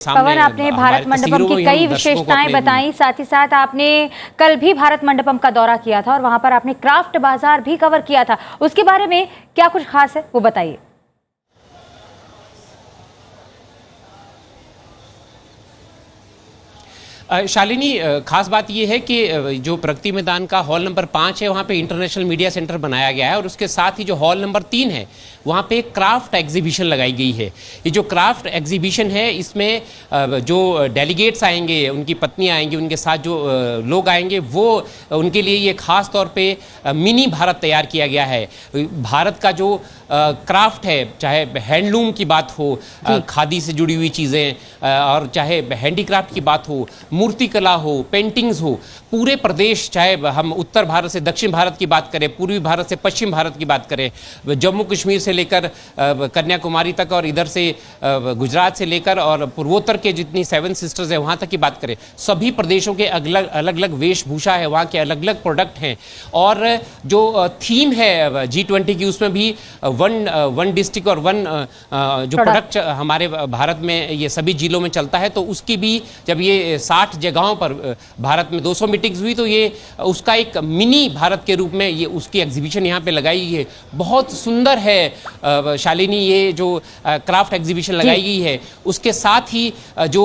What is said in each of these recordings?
पवन, आपने भारत मंडपम की कई विशेषताएं बताई, साथ ही साथ आपने कल भी भारत मंडपम का दौरा किया था और वहां पर आपने क्राफ्ट बाजार भी कवर किया था। उसके बारे में क्या कुछ खास है वो बताइए। शालिनी, खास बात यह है कि जो प्रगति मैदान का हॉल नंबर 5 है वहाँ पे इंटरनेशनल मीडिया सेंटर बनाया गया है और उसके साथ ही जो हॉल नंबर 3 है वहाँ पे एक क्राफ्ट एग्जीबिशन लगाई गई है। ये जो क्राफ्ट एग्जीबिशन है इसमें जो डेलीगेट्स आएंगे, उनकी पत्नियाँ आएंगी, उनके साथ जो लोग आएंगे वो उनके लिए ये खास तौर पे मिनी भारत तैयार किया गया है। भारत का जो क्राफ्ट है, चाहे हैंडलूम की बात हो, खादी से जुड़ी हुई चीज़ें, और चाहे हैंडीक्राफ्ट की बात हो, मूर्तिकला हो, पेंटिंग्स हो, पूरे प्रदेश, चाहे हम उत्तर भारत से दक्षिण भारत की बात करें, पूर्वी भारत से पश्चिम भारत की बात करें, जम्मू कश्मीर से लेकर कन्याकुमारी तक और इधर से गुजरात से लेकर और पूर्वोत्तर के जितनी 7 सिस्टर्स है वहाँ तक की बात करें, सभी प्रदेशों के अलग अलग वेशभूषा है, वहाँ के अलग अलग प्रोडक्ट हैं। और जो थीम है G20 की उसमें भी वन डिस्ट्रिक्ट और वन जो प्रोडक्ट हमारे भारत में ये सभी जिलों में चलता है, तो उसकी भी जब ये 60 जगहों पर भारत में 200 मीटिंग्स हुई तो ये उसका एक मिनी भारत के रूप में ये उसकी एग्जीबिशन यहाँ पे लगाई गई है। बहुत सुंदर है शालिनी, ये जो क्राफ्ट एग्जीबिशन लगाई गई है। उसके साथ ही जो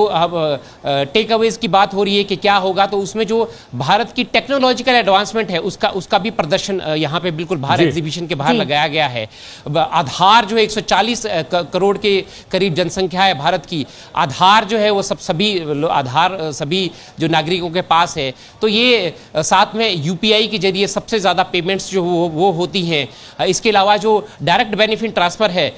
टेक अवेज की बात हो रही है कि क्या होगा, तो उसमें जो भारत की टेक्नोलॉजिकल एडवांसमेंट है उसका भी प्रदर्शन यहाँ पे बिल्कुल बाहर एग्जीबिशन के बाहर लगाया गया है। आधार जो है 140 करोड़ के करीब जनसंख्या है भारत की, आधार जो है वो सभी आधार सभी जो नागरिकों के पास है, तो ये साथ में यूपीआई के जरिए सबसे ज़्यादा पेमेंट्स जो वो होती हैं। इसके अलावा जो डायरेक्ट बेनिफिट ट्रांसफ़र है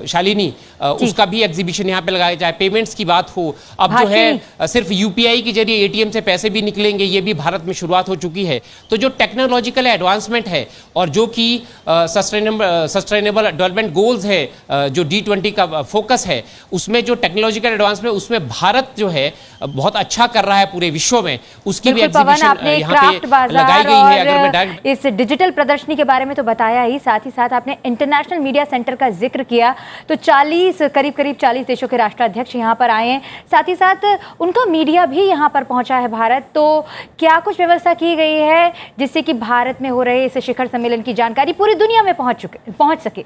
शालिनी, उसका भी एग्जीबिशन यहाँ पे लगाया जाए। पेमेंट्स की बात हो, अब जो है सिर्फ यूपीआई के जरिए एटीएम से पैसे भी निकलेंगे, ये भी भारत में शुरुआत हो चुकी है। तो जो टेक्नोलॉजिकल एडवांसमेंट है और जो कि सस्टेनेबल डेवलपमेंट गोल्स है, जो G20 का फोकस है, उसमें जो टेक्नोलॉजिकल एडवांसमेंट उसमें भारत जो है बहुत अच्छा कर रहा है पूरे विश्व में, उसकी भी एग्जीबिशन यहाँ पे लगाई गई है। अगर मैं डायरेक्ट इस डिजिटल प्रदर्शनी के बारे में तो बताया ही, साथ ही साथ आपने इंटरनेशनल मीडिया सेंटर का जिक्र किया, तो करीब 40 देशों के राष्ट्राध्यक्ष यहाँ पर आए हैं, साथ ही साथ उनका मीडिया भी यहाँ पर पहुंचा है भारत। तो क्या कुछ व्यवस्था की गई है जिससे कि भारत में हो रहे इस शिखर सम्मेलन की जानकारी पूरी दुनिया में पहुंच सके?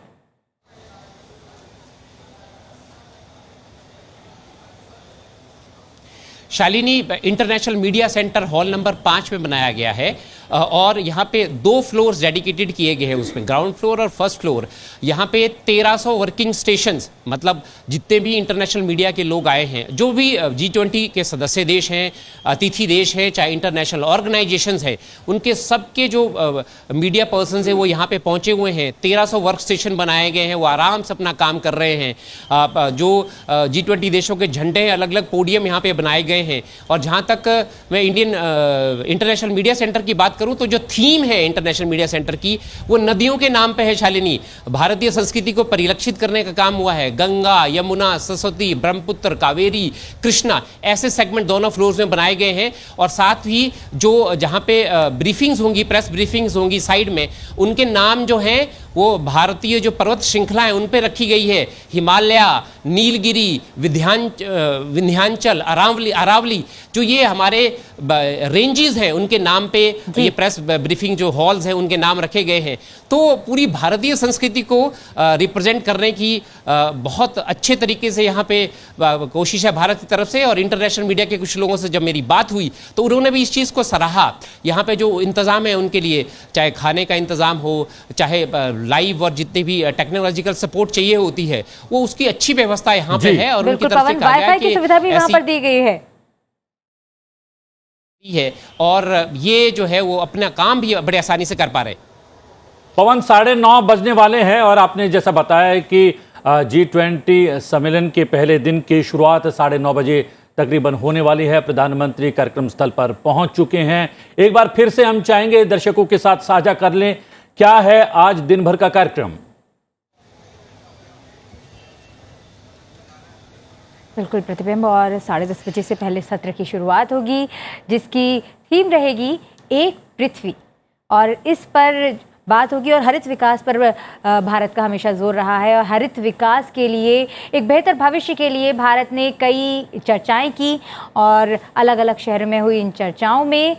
Shalini, international media centre hall number 5 में बनाया गया है और यहाँ पे 2 फ्लोर्स डेडिकेटेड किए गए हैं, उसमें ग्राउंड फ्लोर और फर्स्ट फ्लोर। यहाँ पे 1300 वर्किंग स्टेशंस, मतलब जितने भी इंटरनेशनल मीडिया के लोग आए हैं, जो भी G20 के सदस्य देश हैं, अतिथि देश हैं, चाहे इंटरनेशनल ऑर्गेनाइजेशंस हैं, उनके सबके जो मीडिया पर्सनस हैं वो यहाँ पे पहुँचे हुए हैं। 1300 वर्क स्टेशन बनाए गए हैं, वो आराम से अपना काम कर रहे हैं। जो G20 देशों के झंडे हैं, अलग अलग पोडियम यहाँ पे बनाए गए हैं। और जहाँ तक मैं इंटरनेशनल मीडिया सेंटर की बात करूं तो जो थीम है इंटरनेशनल मीडिया सेंटर की वो नदियों के नाम पे है शालिनी। भारतीय संस्कृति को परिलक्षित करने का काम हुआ है। गंगा, यमुना, सरस्वती, ब्रह्मपुत्र, कावेरी, कृष्णा, ऐसे सेगमेंट दोनों फ्लोर्स में बनाए गए हैं। और साथ ही जो जहां पे ब्रीफिंग्स होंगी, प्रेस ब्रीफिंग्स होंगी साइड में, उनके नाम जो हैं वो भारतीय जो पर्वत श्रृंखला है उन पे रखी गई है। हिमालय, नीलगिरी, विंध्याचल, अरावली, जो ये हमारे रेंजेस हैं उनके नाम पे ये प्रेस ब्रीफिंग जो हॉल्स हैं उनके नाम रखे गए हैं। तो पूरी भारतीय संस्कृति को रिप्रेजेंट करने की बहुत अच्छे तरीके से यहाँ पे कोशिश है भारत की तरफ से। और इंटरनेशनल मीडिया के कुछ लोगों से जब मेरी बात हुई तो उन्होंने भी इस चीज़ को सराहा। यहाँ पे जो इंतज़ाम है उनके लिए, चाहे खाने का इंतज़ाम हो, चाहे लाइव और जितनी भी टेक्नोलॉजिकल सपोर्ट चाहिए होती है, वो उसकी अच्छी व्यवस्था यहाँ पे है। और उनकी तरफ से कहा गया है कि सुविधा भी वहाँ पर दी गई है और ये जो है वो अपना काम भी बड़े आसानी से कर पा रहे। पवन, 9:30 बजने वाले हैं और आपने जैसा बताया कि G20 सम्मेलन के पहले दिन की शुरुआत 9:30 बजे तकरीबन होने वाली है। प्रधानमंत्री कार्यक्रम स्थल पर पहुंच चुके हैं। एक बार फिर से हम चाहेंगे दर्शकों के साथ साझा कर लें, क्या है आज दिन भर का कार्यक्रम? बिल्कुल प्रतिबिंब, और 10:30 बजे से पहले सत्र की शुरुआत होगी जिसकी थीम रहेगी एक पृथ्वी। और इस पर बात होगी। और हरित विकास पर भारत का हमेशा जोर रहा है और हरित विकास के लिए, एक बेहतर भविष्य के लिए भारत ने कई चर्चाएं की और अलग अलग शहरों में हुई इन चर्चाओं में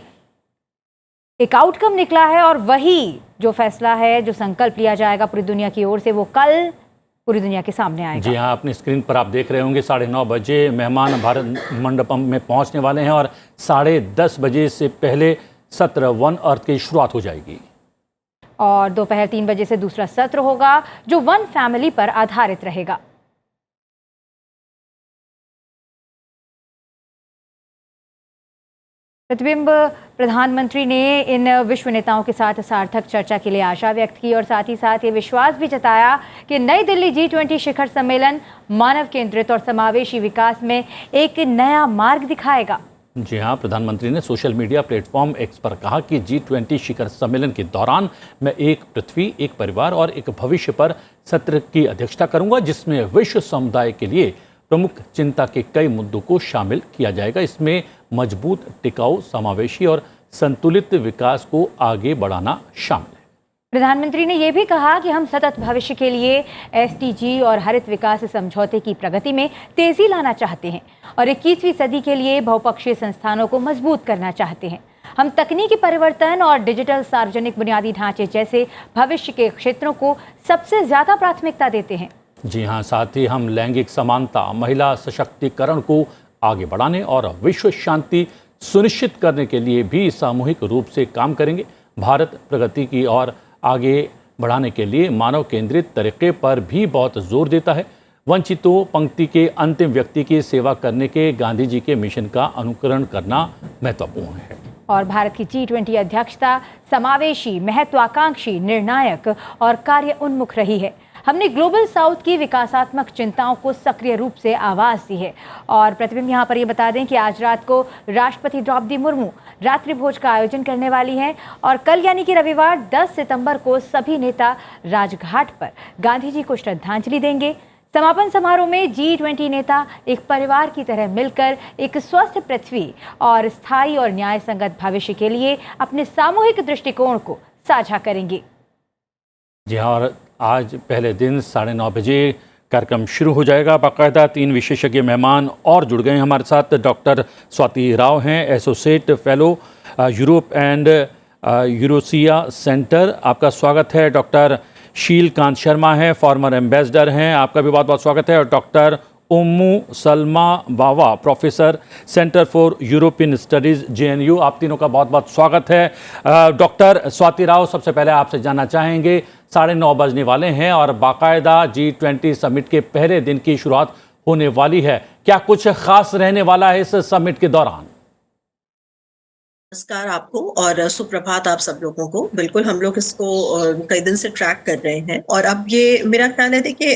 एक आउटकम निकला है और वही जो फैसला है, जो संकल्प लिया जाएगा पूरी दुनिया की ओर से, वो कल पूरी दुनिया के सामने आएगा। जी हाँ, अपनी स्क्रीन पर आप देख रहे होंगे 9:30 बजे मेहमान भारत मंडपम में पहुंचने वाले हैं और 10:30 बजे से पहले सत्र वन अर्थ की शुरुआत हो जाएगी और दोपहर 3 बजे से दूसरा सत्र होगा जो वन फैमिली पर आधारित रहेगा। प्रतिबिंब प्रधानमंत्री ने इन विश्व नेताओं के साथ सार्थक चर्चा के लिए आशा व्यक्त की और साथ ही साथ ये विश्वास भी जताया कि नई दिल्ली G20 शिखर सम्मेलन मानव केंद्रित और समावेशी विकास में एक नया मार्ग दिखाएगा। जी हाँ, प्रधानमंत्री ने सोशल मीडिया प्लेटफॉर्म एक्स पर कहा कि G20 शिखर सम्मेलन के दौरान मैं एक पृथ्वी, एक परिवार और एक भविष्य पर सत्र की अध्यक्षता करूंगा, जिसमें विश्व समुदाय के लिए प्रमुख चिंता के कई मुद्दों को शामिल किया जाएगा। इसमें मजबूत, टिकाऊ, समावेशी और संतुलित विकास को आगे बढ़ाना शामिल है। प्रधानमंत्री ने यह भी कहा कि हम सतत भविष्य के लिए SDG और हरित विकास समझौते की प्रगति में तेजी लाना चाहते हैं और 21वीं सदी के लिए बहुपक्षीय संस्थानों को मजबूत करना चाहते हैं। हम तकनीकी परिवर्तन और डिजिटल सार्वजनिक बुनियादी ढांचे जैसे भविष्य के क्षेत्रों को सबसे ज्यादा प्राथमिकता देते हैं। जी हाँ, साथ ही हम लैंगिक समानता, महिला सशक्तिकरण को आगे बढ़ाने और विश्व शांति सुनिश्चित करने के लिए भी सामूहिक रूप से काम करेंगे। भारत प्रगति की ओर आगे बढ़ाने के लिए मानव केंद्रित तरीके पर भी बहुत जोर देता है। वंचितों, पंक्ति के अंतिम व्यक्ति की सेवा करने के गांधी जी के मिशन का अनुकरण करना महत्वपूर्ण है। और भारत की G20 अध्यक्षता समावेशी, महत्वाकांक्षी, निर्णायक और कार्य उन्मुख रही है। हमने ग्लोबल साउथ की विकासात्मक चिंताओं को सक्रिय रूप से आवाज दी है। और प्रतिबिंब यहाँ पर ये बता दें कि आज रात को राष्ट्रपति द्रौपदी मुर्मू रात्रि भोज का आयोजन करने वाली हैं और कल यानी कि रविवार 10 सितंबर को सभी नेता राजघाट पर गांधी जी को श्रद्धांजलि देंगे। समापन समारोह में G20 नेता एक परिवार की तरह मिलकर एक स्वस्थ पृथ्वी और स्थायी और न्याय संगत भविष्य के लिए अपने सामूहिक दृष्टिकोण को साझा करेंगे। जी हाँ, और आज पहले दिन 9:30 बजे कार्यक्रम शुरू हो जाएगा। बाकायदा 3 विशेषज्ञ मेहमान और जुड़ गए हैं हमारे साथ। डॉक्टर स्वाति राव हैं, associate fellow Europe and Eurasia centre, आपका स्वागत है। डॉक्टर शीलकांत शर्मा हैं, फॉर्मर एम्बेसडर हैं, आपका भी बहुत बहुत स्वागत है। और doctor Ummu Salma Bawa, professor centre for European studies JNU, आप तीनों का बहुत बहुत स्वागत है। डॉक्टर स्वाति राव, सबसे पहले आपसे जानना चाहेंगे, 9:30 बजने वाले हैं और बाकायदा G20 समिट के पहले दिन की शुरुआत होने वाली है। क्या कुछ खास रहने वाला है इस समिट के दौरान? नमस्कार आपको और सुप्रभात आप सब लोगों को। बिल्कुल, हम लोग इसको कई दिन से ट्रैक कर रहे हैं और अब ये मेरा ख्याल है देखिए,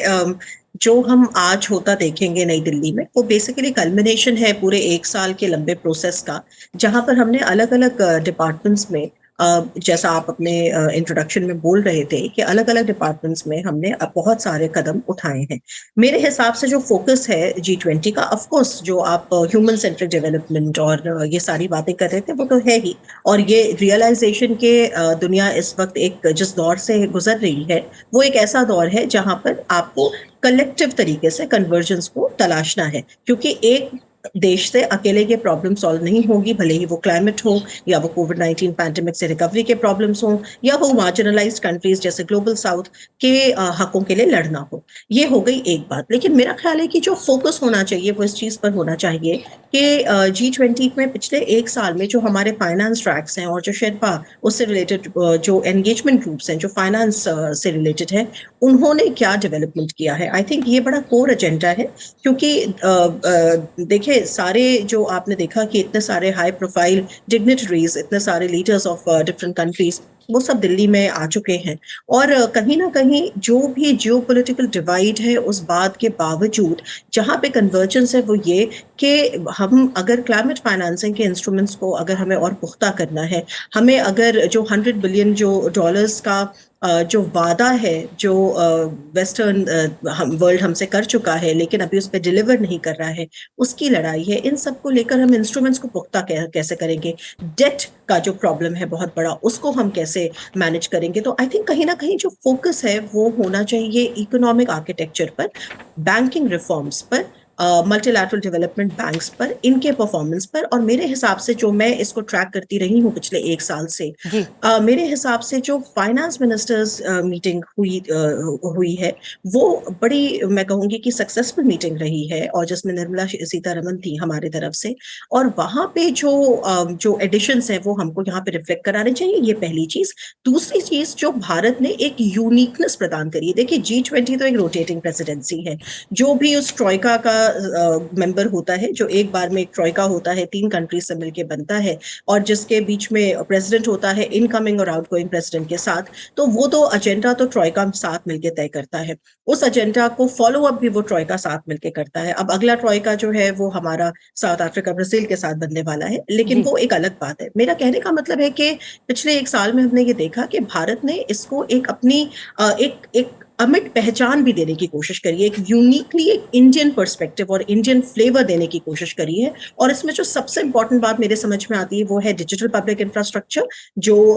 जो हम आज होता देखेंगे नई दिल्ली में, वो बेसिकली कल्मिनेशन है पूरे 1 साल के लंबे प्रोसेस का, जहां पर हमने अलग अलग डिपार्टमेंट्स में, जैसा आप अपने इंट्रोडक्शन में बोल रहे थे कि अलग अलग डिपार्टमेंट्स में हमने बहुत सारे कदम उठाए हैं। मेरे हिसाब से जो फोकस है G20 का, ऑफ कोर्स जो आप ह्यूमन सेंट्रिक डेवलपमेंट और ये सारी बातें कर रहे थे वो तो है ही, और ये रियलाइजेशन के दुनिया इस वक्त एक जिस दौर से गुजर रही है, वो एक ऐसा दौर है जहां पर आपको कलेक्टिव तरीके से कन्वर्जेंस को तलाशना है, क्योंकि एक देश से अकेले ये प्रॉब्लम सॉल्व नहीं होगी, भले ही वो क्लाइमेट हो या वो कोविड-19 पैंडेमिक से रिकवरी के प्रॉब्लम्स हो या वो मार्जिनलाइज्ड कंट्रीज जैसे ग्लोबल साउथ के हकों के लिए लड़ना हो। ये हो गई एक बात, लेकिन मेरा ख्याल है कि जो फोकस होना चाहिए वो इस चीज पर होना चाहिए कि G20 में पिछले 1 साल में जो हमारे फाइनेंस ट्रैक्स हैं और जो शेरपा उससे रिलेटेड जो एंगेजमेंट ग्रुप्स हैं जो फाइनेंस से रिलेटेड है, उन्होंने क्या डेवलपमेंट किया है। आई थिंक ये बड़ा कोर एजेंडा है, क्योंकि देखिए सारे जो आपने देखा कि इतने सारे हाई प्रोफाइल डिग्निटरीज, इतने सारे लीडर्स ऑफ डिफरेंट कंट्रीज, वो सब दिल्ली में आ चुके हैं और कहीं ना कहीं जो भी जियोपॉलिटिकल डिवाइड है उस बात के बावजूद जहां पे कन्वर्जेंस है वो ये कि हम अगर क्लाइमेट फाइनेंसिंग के इंस्ट्रूमेंट्स को अगर हमें और पुख्ता करना है, हमें अगर जो $100 बिलियन जो डॉलर्स का जो वादा है जो वेस्टर्न वर्ल्ड हमसे कर चुका है लेकिन अभी उस पर डिलीवर नहीं कर रहा है, उसकी लड़ाई है। इन सब को लेकर हम इंस्ट्रूमेंट्स को पुख्ता कैसे करेंगे, डेट का जो प्रॉब्लम है बहुत बड़ा, उसको हम कैसे मैनेज करेंगे। तो आई थिंक कहीं ना कहीं जो फोकस है वो होना चाहिए इकोनॉमिक आर्किटेक्चर पर, बैंकिंग रिफॉर्म्स पर, मल्टीलैटरल डेवलपमेंट बैंक्स पर, इनके परफॉर्मेंस पर। और मेरे हिसाब से जो मैं इसको ट्रैक करती रही हूँ पिछले 1 साल से, मेरे हिसाब से जो फाइनेंस मिनिस्टर्स मीटिंग हुई है वो बड़ी, मैं कहूँगी कि सक्सेसफुल मीटिंग रही है, और जिसमें निर्मला सीतारमन थी हमारी तरफ से, और वहाँ पे जो एडिशंस हैं वो हमको यहाँ पे रिफ्लेक्ट कराने चाहिए। ये पहली चीज। दूसरी चीज, जो भारत ने एक यूनिकनेस प्रदान करी है, देखिए G20 तो एक रोटेटिंग प्रेसिडेंसी है, जो भी उस ट्रॉइका का मेंबर होता है, जो एक बार में एक ट्रॉइका होता है, 3 कंट्रीज से मिलकर बनता है, और जिसके बीच में प्रेसिडेंट होता है इनकमिंग और आउटगोइंग प्रेसिडेंट के साथ, तो वो तो एजेंडा तो ट्रॉइका साथ मिलकर तय करता है, उस एजेंडा को फॉलो अप भी वो ट्रॉइका साथ मिलकर करता है। अब अगला ट्रॉइका जो है वो हमारा साउथ अफ्रीका ब्राजील के साथ बनने वाला है, लेकिन वो एक अलग बात है। मेरा कहने का मतलब है कि पिछले 1 साल में हमने ये देखा कि भारत ने इसको एक अपनी एक अमिट पहचान भी देने की कोशिश करी है, एक यूनिकली एक इंडियन पर्सपेक्टिव और इंडियन फ्लेवर देने की कोशिश करी है। और इसमें जो सबसे इंपॉर्टेंट बात मेरे समझ में आती है वो है डिजिटल पब्लिक इंफ्रास्ट्रक्चर, जो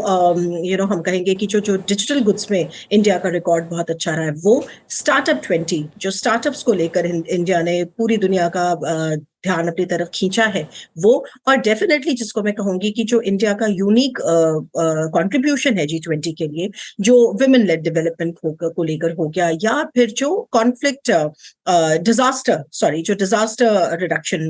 हम कहेंगे कि जो डिजिटल गुड्स में इंडिया का रिकॉर्ड बहुत अच्छा रहा है, वो स्टार्टअप 20, जो स्टार्टअप्स को लेकर इंडिया ने पूरी दुनिया का ध्यान अपनी तरफ खींचा है वो, और डेफिनेटली जिसको मैं कहूंगी कि जो इंडिया का यूनिक कंट्रीब्यूशन है G20 के लिए, जो विमेन लेड डेवलपमेंट को लेकर हो गया, या फिर जो कॉन्फ्लिक्ट डिजास्टर रिडक्शन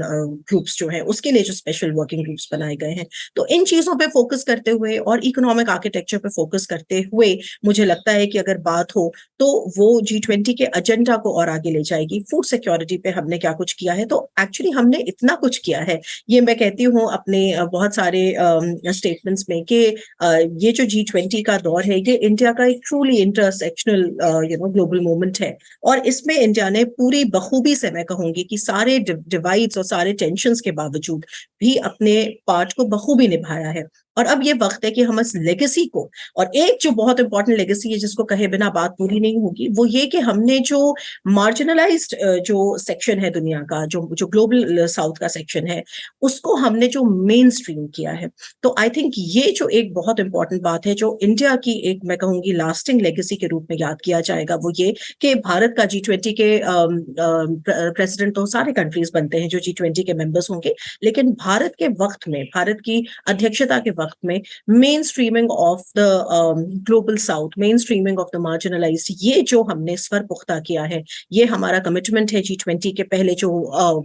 ग्रुप्स जो है उसके लिए जो स्पेशल वर्किंग ग्रुप्स बनाए गए हैं। तो इन चीजों पे फोकस करते हुए और इकोनॉमिक आर्किटेक्चर पे फोकस करते हुए मुझे लगता है कि अगर बात हो तो वो G20 के एजेंडा को और आगे ले जाएगी। फूड सिक्योरिटी पे हमने क्या कुछ किया है, तो एक्चुअली हमने इतना कुछ किया है, ये मैं कहती हूँ अपने बहुत सारे स्टेटमेंट्स में, कि ये जो G20 का दौर है ये इंडिया का एक ट्रूली इंटरसेक्शनल ग्लोबल मूवमेंट है, और इसमें इंडिया ने पूरी बखूबी से, मैं कहूंगी कि सारे डिवाइड्स और सारे टेंशंस के बावजूद भी अपने पार्ट को बखूबी निभाया है। और अब ये वक्त है कि हम इस लेगेसी को, और एक जो बहुत इंपॉर्टेंट लेगेसी है जिसको कहे बिना बात पूरी नहीं होगी, वो ये कि हमने जो मार्जिनलाइज्ड जो सेक्शन है दुनिया का, जो ग्लोबल साउथ का सेक्शन है, उसको हमने जो मेन स्ट्रीम किया है। तो आई थिंक ये जो एक बहुत इंपॉर्टेंट बात है, जो इंडिया की एक, मैं कहूंगी, लास्टिंग लेगेसी के रूप में याद किया जाएगा, वो ये कि भारत का G20 के प्रेसिडेंट तो सारे कंट्रीज बनते हैं जो G20 के मेंबर्स होंगे, लेकिन भारत के वक्त में, भारत की अध्यक्षता के वक्त में, main streaming of the global south, main streaming of the marginalised, ये जो हमने स्वर पुख्ता किया है, ये हमारा कमिटमेंट है G20 के। पहले जो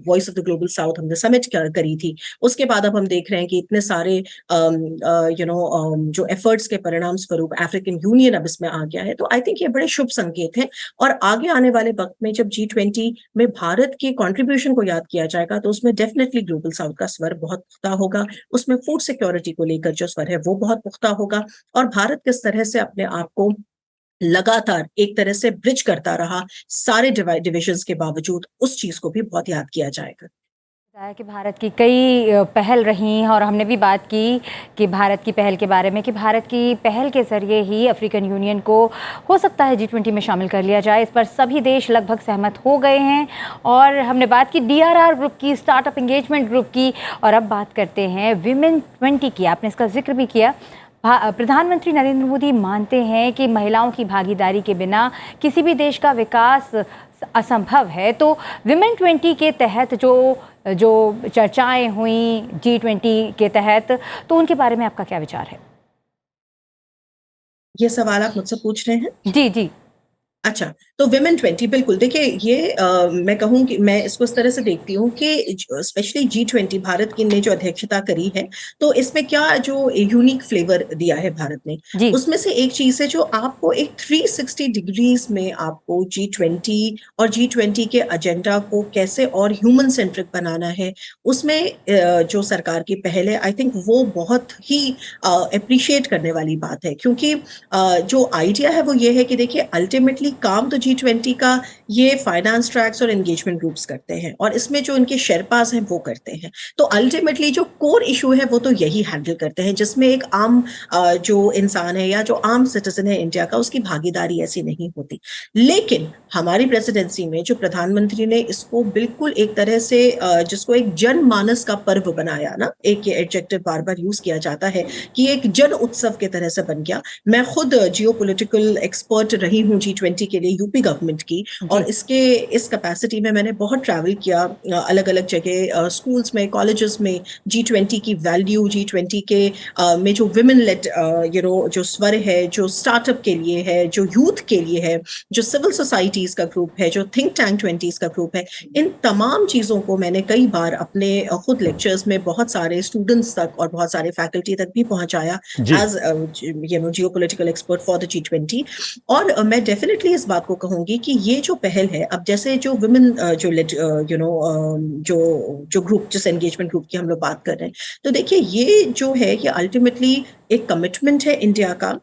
voice of the global south हमने समिट करी थी, उसके बाद अब हम देख रहे हैं कि इतने सारे जो एफर्ट्स के परिणाम स्वरूप अफ्रीकन यूनियन अब इसमें आ गया है। तो आई थिंक ये बड़े शुभ संकेत हैं, और आगे आने वाले वक्त में जब G20 में भारत के कंट्रीब्यूशन को याद किया जाएगा तो उसमें डेफिनेटली ग्लोबल साउथ का स्वर बहुत पुख्ता होगा, उसमें फूड सिक्योरिटी को लेकर जो स्वर है वो बहुत पुख्ता होगा, और भारत किस तरह से अपने आप को लगातार एक तरह से ब्रिज करता रहा सारे डिविजन्स के बावजूद, उस चीज को भी बहुत याद किया जाएगा। बताया कि भारत की कई पहल रही, और हमने भी बात की कि भारत की पहल के बारे में, कि भारत की पहल के जरिए ही अफ्रीकन यूनियन को हो सकता है G20 में शामिल कर लिया जाए। इस पर सभी देश लगभग सहमत हो गए हैं। और हमने बात की DRR ग्रुप की, स्टार्टअप एंगेजमेंट ग्रुप की, और अब बात करते हैं Women 20 की। आपने इसका जिक्र भी किया। प्रधानमंत्री नरेंद्र मोदी मानते हैं कि महिलाओं की भागीदारी के बिना किसी भी देश का विकास असंभव है। तो Women 20 के तहत जो चर्चाएं हुई G20 के तहत, तो उनके बारे में आपका क्या विचार है? ये सवाल आप मुझसे पूछ रहे हैं? जी जी। अच्छा, तो Women 20, बिल्कुल। देखिए, ये मैं कहूँ कि मैं इसको इस तरह से देखती हूँ कि स्पेशली G20 भारत की ने जो अध्यक्षता करी है, तो इसमें क्या जो यूनिक फ्लेवर दिया है भारत ने, उसमें से एक चीज है जो आपको एक 360 डिग्रीज में आपको G20 और G20 के एजेंडा को कैसे और ह्यूमन सेंट्रिक बनाना है, उसमें जो सरकार की पहल है, आई थिंक वो बहुत ही अप्रिशिएट करने वाली बात है। क्योंकि जो आइडिया है वो ये है कि देखिए, अल्टीमेटली काम तो G20 का ये फाइनेंस ट्रैक्स और एंगेजमेंट ग्रुप्स करते हैं, और इसमें जो इनके शेरपास हैं वो करते हैं। तो अल्टीमेटली जो कोर इशू है वो तो यही हैंडल करते हैं, जिसमें एक आम जो इंसान है या जो आम सिटीजन है इंडिया का, उसकी भागीदारी ऐसी नहीं होती। लेकिन हमारी प्रेसिडेंसी में जो प्रधानमंत्री ने इसको बिल्कुल एक तरह से जिसको एक जनमानस का पर्व बनाया ना, एक ये एडजेक्टिव बार बार यूज किया जाता है कि एक जन उत्सव के तरह से बन गया। मैं खुद जियोपॉलिटिकल एक्सपर्ट रही हूँ G20 के लिए यूपी गवर्नमेंट की, और इस कैपेसिटी में मैंने बहुत ट्रैवल किया अलग अलग जगह, स्कूल्स में, कॉलेजेस में, G20 की वैल्यू, G20 के में जो विमेन लेड जो स्वर है, जो स्टार्टअप के लिए है, जो यूथ के लिए है, जो सिविल सोसाइटीज का ग्रुप है, जो थिंक टैंक 20s का ग्रुप है, इन तमाम चीजों को मैंने कई बार अपने खुद लेक्चर्स में बहुत सारे स्टूडेंट्स तक और बहुत सारे फैकल्टी तक भी पहुंचाया as geopolitical expert for the G20। और मैं डेफिनेटली इस बात को कहूंगी कि ये जो पहल है, अब जैसे जो विमेन जो ग्रुप, जिस एंगेजमेंट ग्रुप की हम लोग बात कर रहे हैं, तो देखिए ये जो है ये अल्टीमेटली एक कमिटमेंट है इंडिया का,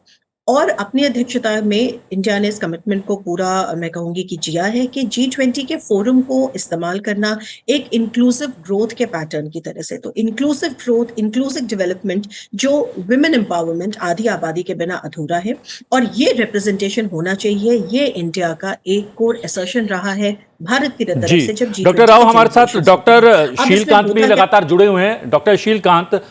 और अपनी अध्यक्षता में इंडिया ने इस कमिटमेंट को पूरा, मैं कहूंगी कि जिया है, कि G20 के फोरम को इस्तेमाल करना एक इंक्लूसिव ग्रोथ के पैटर्न की तरह से। तो इंक्लूसिव ग्रोथ, इंक्लूसिव डेवलपमेंट, जो विमेन एम्पावरमेंट, आधी आबादी के बिना अधूरा है, और ये रिप्रेजेंटेशन होना चाहिए। ये इंडिया का एक कोर असर्शन रहा है भारत की तरफ से जब G20 डॉक्टर राव हमारे साथ डॉक्टर शीलकांत भी लगातार जुड़े हुए हैं। डॉक्टर शीलकांत,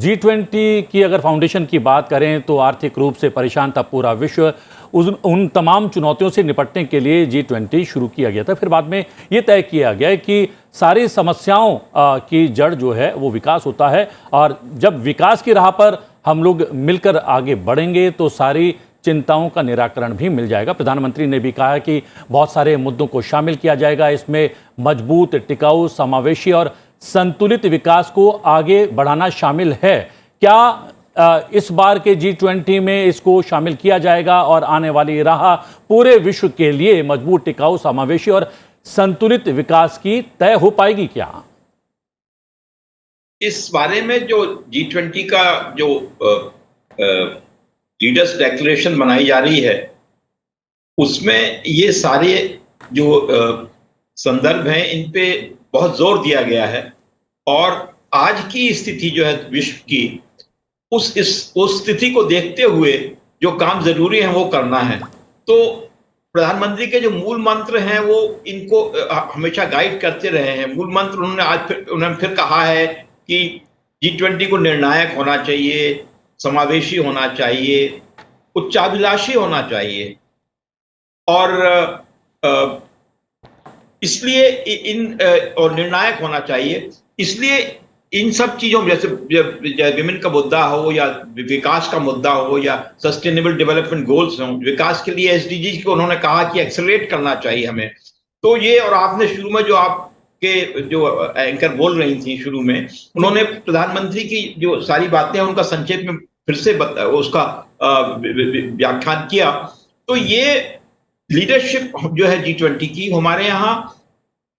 G20 की अगर फाउंडेशन की बात करें तो आर्थिक रूप से परेशान था पूरा विश्व। उन तमाम चुनौतियों से निपटने के लिए G20 शुरू किया गया था। फिर बाद में ये तय किया गया कि सारी समस्याओं की जड़ जो है वो विकास होता है, और जब विकास की राह पर हम लोग मिलकर आगे बढ़ेंगे तो सारी चिंताओं का निराकरण भी मिल जाएगा। प्रधानमंत्री ने भी कहा कि बहुत सारे मुद्दों को शामिल किया जाएगा, इसमें मजबूत, टिकाऊ, समावेशी और संतुलित विकास को आगे बढ़ाना शामिल है। क्या इस बार के G20 में इसको शामिल किया जाएगा और आने वाली राह पूरे विश्व के लिए मजबूत, टिकाऊ, समावेशी और संतुलित विकास की तय हो पाएगी क्या? इस बारे में जो G20 का जो लीडर्स डेक्लेरेशन बनाई जा रही है, उसमें ये सारे जो संदर्भ हैं इन पे बहुत जोर दिया गया है, और आज की स्थिति जो है विश्व की, उस स्थिति को देखते हुए जो काम जरूरी है वो करना है। तो प्रधानमंत्री के जो मूल मंत्र हैं वो इनको हमेशा गाइड करते रहे हैं। मूल मंत्र उन्होंने फिर कहा है कि G20 को निर्णायक होना चाहिए, समावेशी होना चाहिए, उच्चाभिलाषी होना चाहिए, और इसलिए और निर्णायक होना चाहिए। इसलिए इन सब चीजों में, जैसे विमेन का मुद्दा हो या विकास का मुद्दा हो या सस्टेनेबल डेवलपमेंट गोल्स हो, विकास के लिए SDGs को उन्होंने कहा कि एक्सेलरेट करना चाहिए हमें। तो ये, और आपने शुरू में जो आपके जो एंकर बोल रही थी शुरू में, उन्होंने प्रधानमंत्री की जो सारी बातें हैं उनका संक्षेप में फिर से उसका व्याख्यान किया। तो ये लीडरशिप जो है G20 की, हमारे यहाँ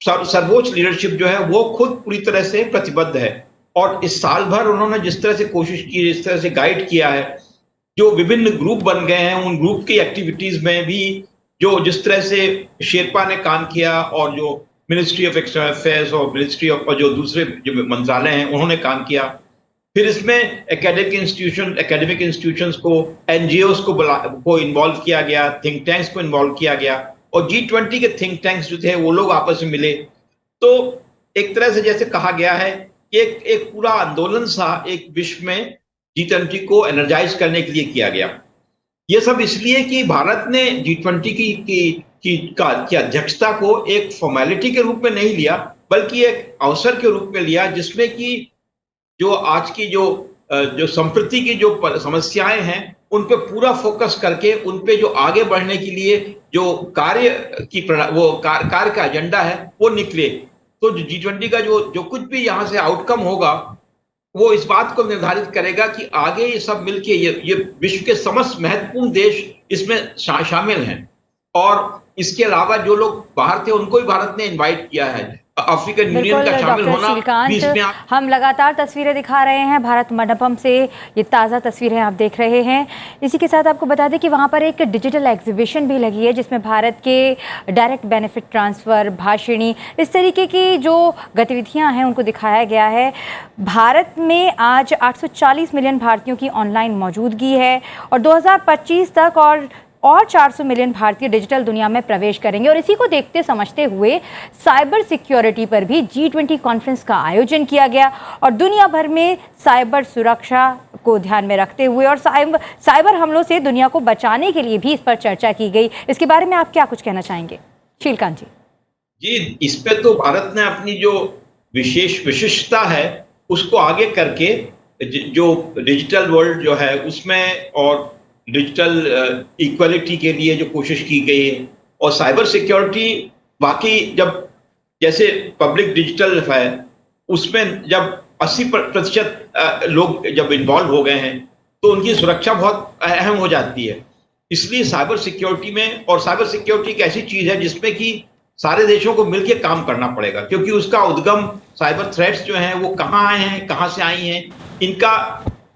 सर्वोच्च लीडरशिप जो है वो खुद पूरी तरह से प्रतिबद्ध है, और इस साल भर उन्होंने जिस तरह से कोशिश की, जिस तरह से गाइड किया है, जो विभिन्न ग्रुप बन गए हैं, उन ग्रुप की एक्टिविटीज में भी जो जिस तरह से शेरपा ने काम किया, और जो मिनिस्ट्री ऑफ एक्सटर्नल अफेयर्स और मिनिस्ट्री ऑफ, और जो दूसरे जो मंत्रालय हैं उन्होंने काम किया। फिर इसमें एकेडमिक इंस्टीट्यूशंस को, NGOs को इन्वॉल्व किया गया, थिंक टैंक्स को इन्वॉल्व किया गया, और G20 के थिंक टैंक्स जो थे वो लोग आपस में मिले। तो एक तरह से जैसे कहा गया है कि एक पूरा आंदोलन सा एक विश्व में G20 को एनर्जाइज करने के लिए किया गया। ये सब इसलिए कि भारत ने G20 की अध्यक्षता को एक फॉर्मेलिटी के रूप में नहीं लिया, बल्कि एक अवसर के रूप में लिया, जिसमें कि जो आज की जो संप्रति की जो समस्याएं हैं उन पे पूरा फोकस करके, उन पे जो आगे बढ़ने के लिए जो कार्य का एजेंडा है वो निकले। तो G20 का जो कुछ भी यहाँ से आउटकम होगा वो इस बात को निर्धारित करेगा कि आगे ये सब मिलके ये विश्व के समस्त महत्वपूर्ण देश इसमें शामिल हैं, और इसके अलावा जो लोग बाहर थे उनको भी भारत ने इनवाइट किया है। अफ्रीकन यूनियन का शामिल होना भी इसमें हम लगातार तस्वीरें दिखा रहे हैं भारत मंडपम से, ये ताज़ा तस्वीरें आप देख रहे हैं। इसी के साथ आपको बता दें कि वहाँ पर एक डिजिटल एग्जीबिशन भी लगी है जिसमें भारत के डायरेक्ट बेनिफिट ट्रांसफ़र, भाषिणी, इस तरीके की जो गतिविधियाँ हैं उनको दिखाया गया है। भारत में आज 840 मिलियन भारतीयों की ऑनलाइन मौजूदगी है और 2025 तक और 400 मिलियन भारतीय डिजिटल दुनिया में प्रवेश करेंगे। और इसी को देखते समझते हुए साइबर सिक्योरिटी पर भी G20 कॉन्फ्रेंस का आयोजन किया गया और दुनिया भर में साइबर सुरक्षा को ध्यान में रखते हुए और साइबर हमलों से दुनिया को बचाने के लिए भी इस पर चर्चा की गई। इसके बारे में आप क्या कुछ कहना चाहेंगे शीलकांत जी? जी, इस पे तो भारत ने अपनी जो विशिष्टता है उसको आगे करके जो डिजिटल वर्ल्ड जो है उसमें और डिजिटल इक्वलिटी के लिए जो कोशिश की गई है और साइबर सिक्योरिटी वाकई जब जैसे पब्लिक डिजिटल है उसमें जब 80% लोग जब इन्वॉल्व हो गए हैं तो उनकी सुरक्षा बहुत अहम हो जाती है। इसलिए साइबर सिक्योरिटी में, और साइबर सिक्योरिटी एक ऐसी चीज है जिसमें कि सारे देशों को मिलकर काम करना पड़ेगा क्योंकि उसका उद्गम साइबर थ्रेट्स जो हैं वो कहाँ आए हैं, कहाँ से आई हैं,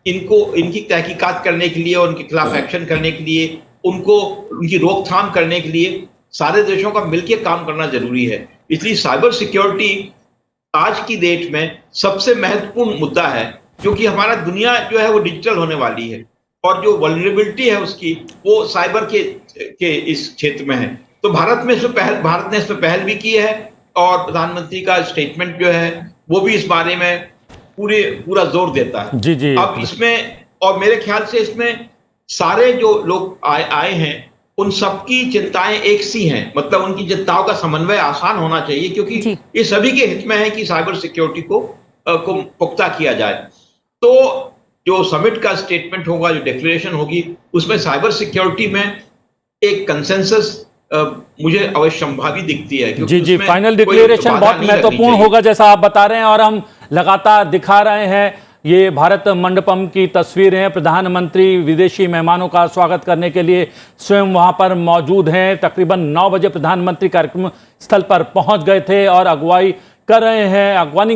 इनकी तहकीकात करने के लिए और उनके खिलाफ एक्शन करने के लिए, उनकी रोकथाम करने के लिए सारे देशों का मिलकर काम करना जरूरी है। इसलिए साइबर सिक्योरिटी आज की डेट में सबसे महत्वपूर्ण मुद्दा है क्योंकि हमारा दुनिया जो है वो डिजिटल होने वाली है और जो वल्नरेबिलिटी है उसकी वो साइबर के इस क्षेत्र में है। तो भारत ने इसमें पहल भी की है और प्रधानमंत्री का स्टेटमेंट जो है वो भी इस बारे में पूरा जोर देता है। जी। अब इसमें, और मेरे ख्याल से इसमें सारे जो लोग आए हैं उन सबकी चिंताएं एक सी हैं, मतलब उनकी चिंताओं का समन्वय आसान होना चाहिए क्योंकि ये सभी के हित में है कि साइबर सिक्योरिटी को पुख्ता किया जाए। तो जो समिट का स्टेटमेंट होगा, जो डिक्लेरेशन होगी, उसमें साइबर सिक्योरिटी में एक कंसेंसस मुझे अवश्य संभावी दिखती है। जी, फाइनल डिक्लेरेशन बहुत महत्वपूर्ण होगा जैसा आप बता रहे हैं और हम लगातार दिखा रहे हैं। ये भारत मंडपम की तस्वीरें हैं। प्रधानमंत्री विदेशी मेहमानों का स्वागत करने के लिए स्वयं वहां पर मौजूद हैं। तकरीबन 9 बजे प्रधानमंत्री कार्यक्रम स्थल पर पहुंच गए थे और अगवानी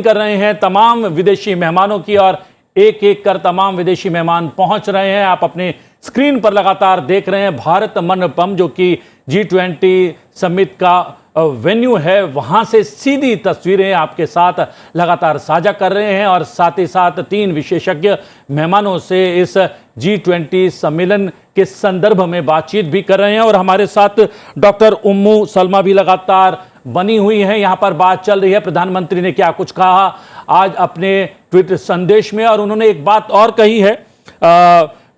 कर रहे हैं तमाम विदेशी मेहमानों की और एक एक कर तमाम विदेशी मेहमान पहुंच रहे हैं। आप अपने स्क्रीन पर लगातार देख रहे हैं भारत मंडपम जो कि G20 समिट का वेन्यू है, वहां से सीधी तस्वीरें आपके साथ लगातार साझा कर रहे हैं और साथ ही साथ 3 विशेषज्ञ मेहमानों से इस G20 सम्मेलन के संदर्भ में बातचीत भी कर रहे हैं और हमारे साथ डॉक्टर उम्मू सलमा भी लगातार बनी हुई हैं। यहाँ पर बात चल रही है प्रधानमंत्री ने क्या कुछ कहा आज अपने ट्वीट संदेश में, और उन्होंने एक बात और कही है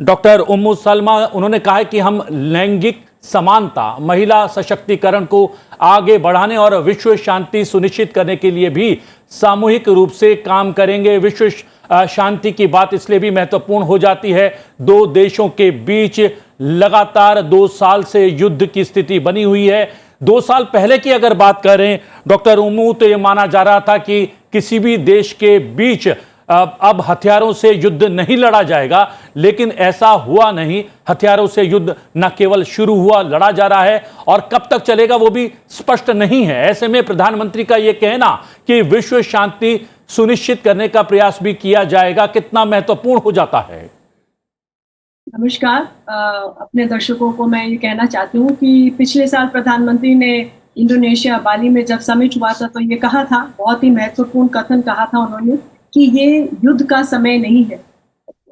डॉक्टर उम्मू सलमा, उन्होंने कहा है कि हम लैंगिक समानता, महिला सशक्तिकरण को आगे बढ़ाने और विश्व शांति सुनिश्चित करने के लिए भी सामूहिक रूप से काम करेंगे। विश्व शांति की बात इसलिए भी महत्वपूर्ण हो जाती है, 2 देशों के बीच लगातार 2 साल से युद्ध की स्थिति बनी हुई है। 2 साल पहले की अगर बात करें डॉक्टर उम्मू, तो ये माना जा रहा था कि किसी भी देश के बीच अब हथियारों से युद्ध नहीं लड़ा जाएगा, लेकिन ऐसा हुआ नहीं। हथियारों से युद्ध न केवल शुरू हुआ, लड़ा जा रहा है और कब तक चलेगा वो भी स्पष्ट नहीं है। ऐसे में प्रधानमंत्री का यह कहना कि विश्व शांति सुनिश्चित करने का प्रयास भी किया जाएगा कितना महत्वपूर्ण हो जाता है। नमस्कार, अपने दर्शकों को मैं ये कहना चाहती हूँ कि पिछले साल प्रधानमंत्री ने इंडोनेशिया बाली में जब समिट हुआ था तो ये कहा था, बहुत ही महत्वपूर्ण कथन कहा था उन्होंने कि ये युद्ध का समय नहीं है।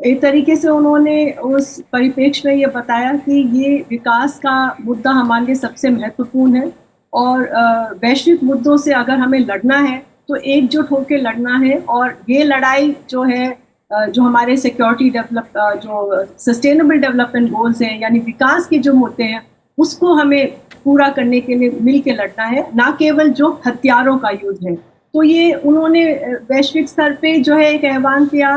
एक तरीके से उन्होंने उस परिप्रेक्ष्य में ये बताया कि ये विकास का मुद्दा हमारे लिए सबसे महत्वपूर्ण है और वैश्विक मुद्दों से अगर हमें लड़ना है तो एकजुट होकर लड़ना है और ये लड़ाई जो है जो हमारे सिक्योरिटी जो सस्टेनेबल डेवलपमेंट गोल्स हैं यानी विकास के जो मुद्दे हैं उसको हमें पूरा करने के लिए मिल के लड़ना है, ना केवल जो हथियारों का युद्ध है। तो ये उन्होंने वैश्विक स्तर पे जो है एक आह्वान किया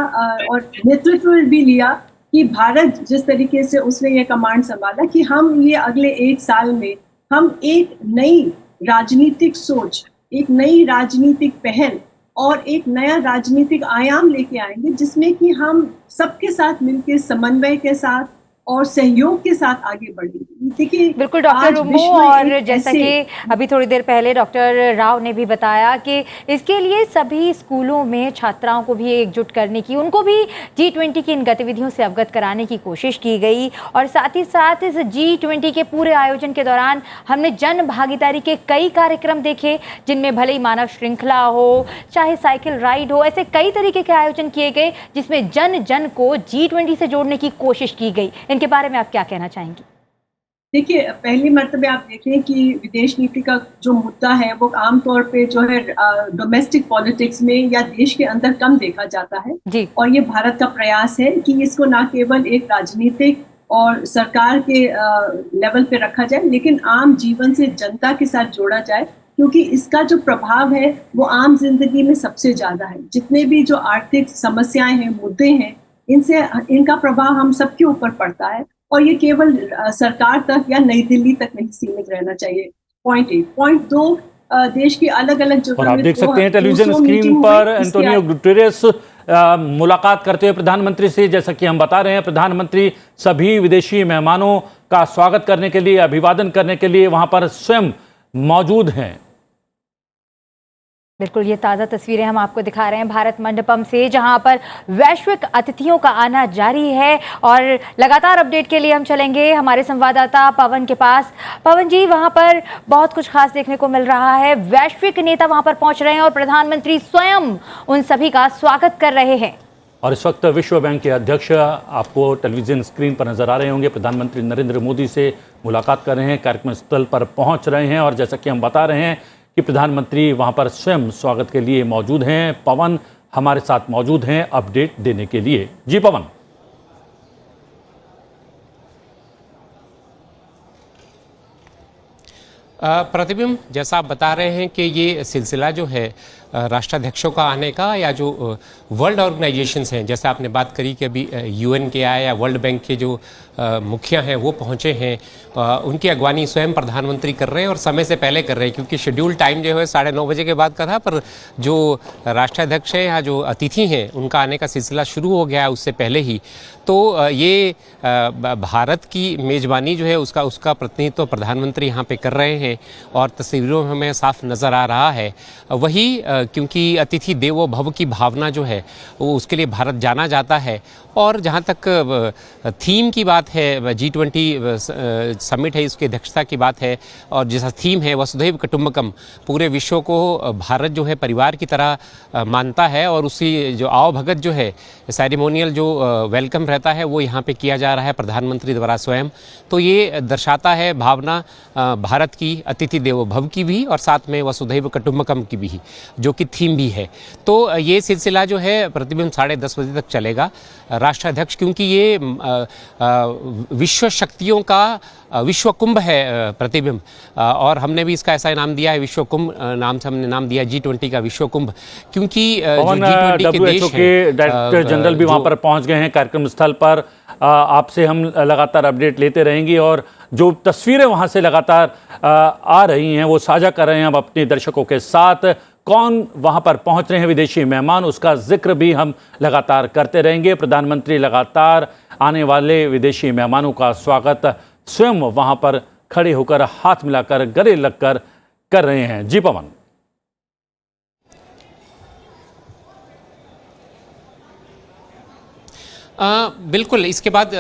और नेतृत्व भी लिया कि भारत जिस तरीके से उसने ये कमांड संभाला कि हम ये अगले 1 साल में हम एक नई राजनीतिक सोच, एक नई राजनीतिक पहल और एक नया राजनीतिक आयाम लेके आएंगे जिसमें कि हम सबके साथ मिलकर समन्वय के साथ और सहयोग के साथ आगे बढ़ेंगे। देखिए बिल्कुल डॉक्टर रुंबू, और जैसा कि अभी थोड़ी देर पहले डॉक्टर राव ने भी बताया कि इसके लिए सभी स्कूलों में छात्राओं को भी एकजुट करने की, उनको भी G20 की इन गतिविधियों से अवगत कराने की कोशिश की गई। और साथ ही साथ इस G20 के पूरे आयोजन के दौरान हमने जन भागीदारी के कई कार्यक्रम देखे, जिनमें भले ही मानव श्रृंखला हो, चाहे साइकिल राइड हो, ऐसे कई तरीके के आयोजन किए गए जिसमें जन जन को G20 से जोड़ने की कोशिश की गई। इनके बारे में आप क्या कहना चाहेंगी? देखिए, पहली मर्तबा आप देखें कि विदेश नीति का जो मुद्दा है वो आमतौर पे जो है डोमेस्टिक पॉलिटिक्स में या देश के अंदर कम देखा जाता है जी। और ये भारत का प्रयास है कि इसको ना केवल एक राजनीतिक और सरकार के लेवल पे रखा जाए, लेकिन आम जीवन से जनता के साथ जोड़ा जाए, क्योंकि इसका जो प्रभाव है वो आम जिंदगी में सबसे ज्यादा है। जितने भी जो आर्थिक समस्याएं हैं, मुद्दे हैं, इनका प्रभाव हम सबके ऊपर पड़ता है और ये केवल सरकार तक या नई दिल्ली तक नहीं सीमित रहना चाहिए। पॉइंट 1। पॉइंट 2, देश की अलग अलग जगह और आप देख सकते हैं टेलीविजन स्क्रीन पर एंटोनियो गुटेरेस मुलाकात करते हुए प्रधानमंत्री से। जैसा कि हम बता रहे हैं, प्रधानमंत्री सभी विदेशी मेहमानों का स्वागत करने के लिए, अभिवादन करने के लिए वहां पर स्वयं मौजूद हैं। बिल्कुल, ये ताज़ा तस्वीरें हम आपको दिखा रहे हैं भारत मंडपम से, जहां पर वैश्विक अतिथियों का आना जारी है। और लगातार अपडेट के लिए हम चलेंगे हमारे संवाददाता पवन के पास। पवन जी, वहां पर बहुत कुछ खास देखने को मिल रहा है। वैश्विक नेता वहां पर पहुंच रहे हैं और प्रधानमंत्री स्वयं उन सभी का स्वागत कर रहे हैं। और इस वक्त विश्व बैंक के अध्यक्ष आपको टेलीविजन स्क्रीन पर नजर आ रहे होंगे। प्रधानमंत्री नरेंद्र मोदी से मुलाकात कर रहे हैं, कार्यक्रम स्थल पर पहुंच रहे हैं और जैसा कि हम बता रहे हैं कि प्रधानमंत्री वहां पर स्वयं स्वागत के लिए मौजूद हैं। पवन हमारे साथ मौजूद हैं अपडेट देने के लिए। जी पवन। प्रतिबिंब, जैसा आप बता रहे हैं कि ये सिलसिला जो है राष्ट्राध्यक्षों का आने का, या जो वर्ल्ड ऑर्गेनाइजेशंस हैं, जैसे आपने बात करी कि अभी UN के आए या वर्ल्ड बैंक के जो मुखिया हैं वो पहुंचे हैं, उनकी अगवानी स्वयं प्रधानमंत्री कर रहे हैं और समय से पहले कर रहे हैं, क्योंकि शेड्यूल टाइम जो है 9:30 बजे के बाद का था। पर जो राष्ट्राध्यक्ष हैं या जो अतिथि हैं उनका आने का सिलसिला शुरू हो गया है उससे पहले ही। तो ये भारत की मेज़बानी जो है उसका प्रतिनिधित्व प्रधानमंत्री यहाँ पे कर रहे हैं और तस्वीरों में हमें साफ नज़र आ रहा है। वही क्योंकि अतिथि देवो भव की भावना जो है वो उसके लिए भारत जाना जाता है। और जहाँ तक थीम की बात है, G20 समिट है, इसकी अध्यक्षता की बात है और जैसा थीम है वसुधैव कुटुंबकम, पूरे विश्व को भारत जो है परिवार की तरह मानता है और उसी जो आवभगत जो है, सेरेमोनियल जो वेलकम रहता है वो यहाँ पे किया जा रहा है प्रधानमंत्री द्वारा स्वयं। तो ये दर्शाता है भावना भारत की अतिथि देवो भव की भी और साथ में वसुधैव कुटुंबकम की भी, जो कि थीम भी है। तो ये सिलसिला जो है प्रतिबिंब 10:30 बजे तक चलेगा। राष्ट्राध्यक्ष, क्योंकि ये विश्व शक्तियों का विश्व कुंभ है प्रतिबिंब, और हमने भी इसका ऐसा नाम दिया है, विश्व कुंभ नाम से हमने नाम दिया G20 का विश्व कुंभ, क्योंकि G20 के देश के डायरेक्टर जनरल भी वहां पर पहुंच गए हैं कार्यक्रम स्थल पर। आपसे हम लगातार अपडेट लेते रहेंगे और जो तस्वीरें वहां से लगातार आ रही हैं वो साझा कर रहे हैं हम अपने दर्शकों के साथ। कौन वहां पर पहुंच रहे हैं विदेशी मेहमान, उसका जिक्र भी हम लगातार करते रहेंगे। प्रधानमंत्री लगातार आने वाले विदेशी मेहमानों का स्वागत स्वयं वहां पर खड़े होकर, हाथ मिलाकर, गले लगकर कर रहे हैं। जी पवन। बिल्कुल, इसके बाद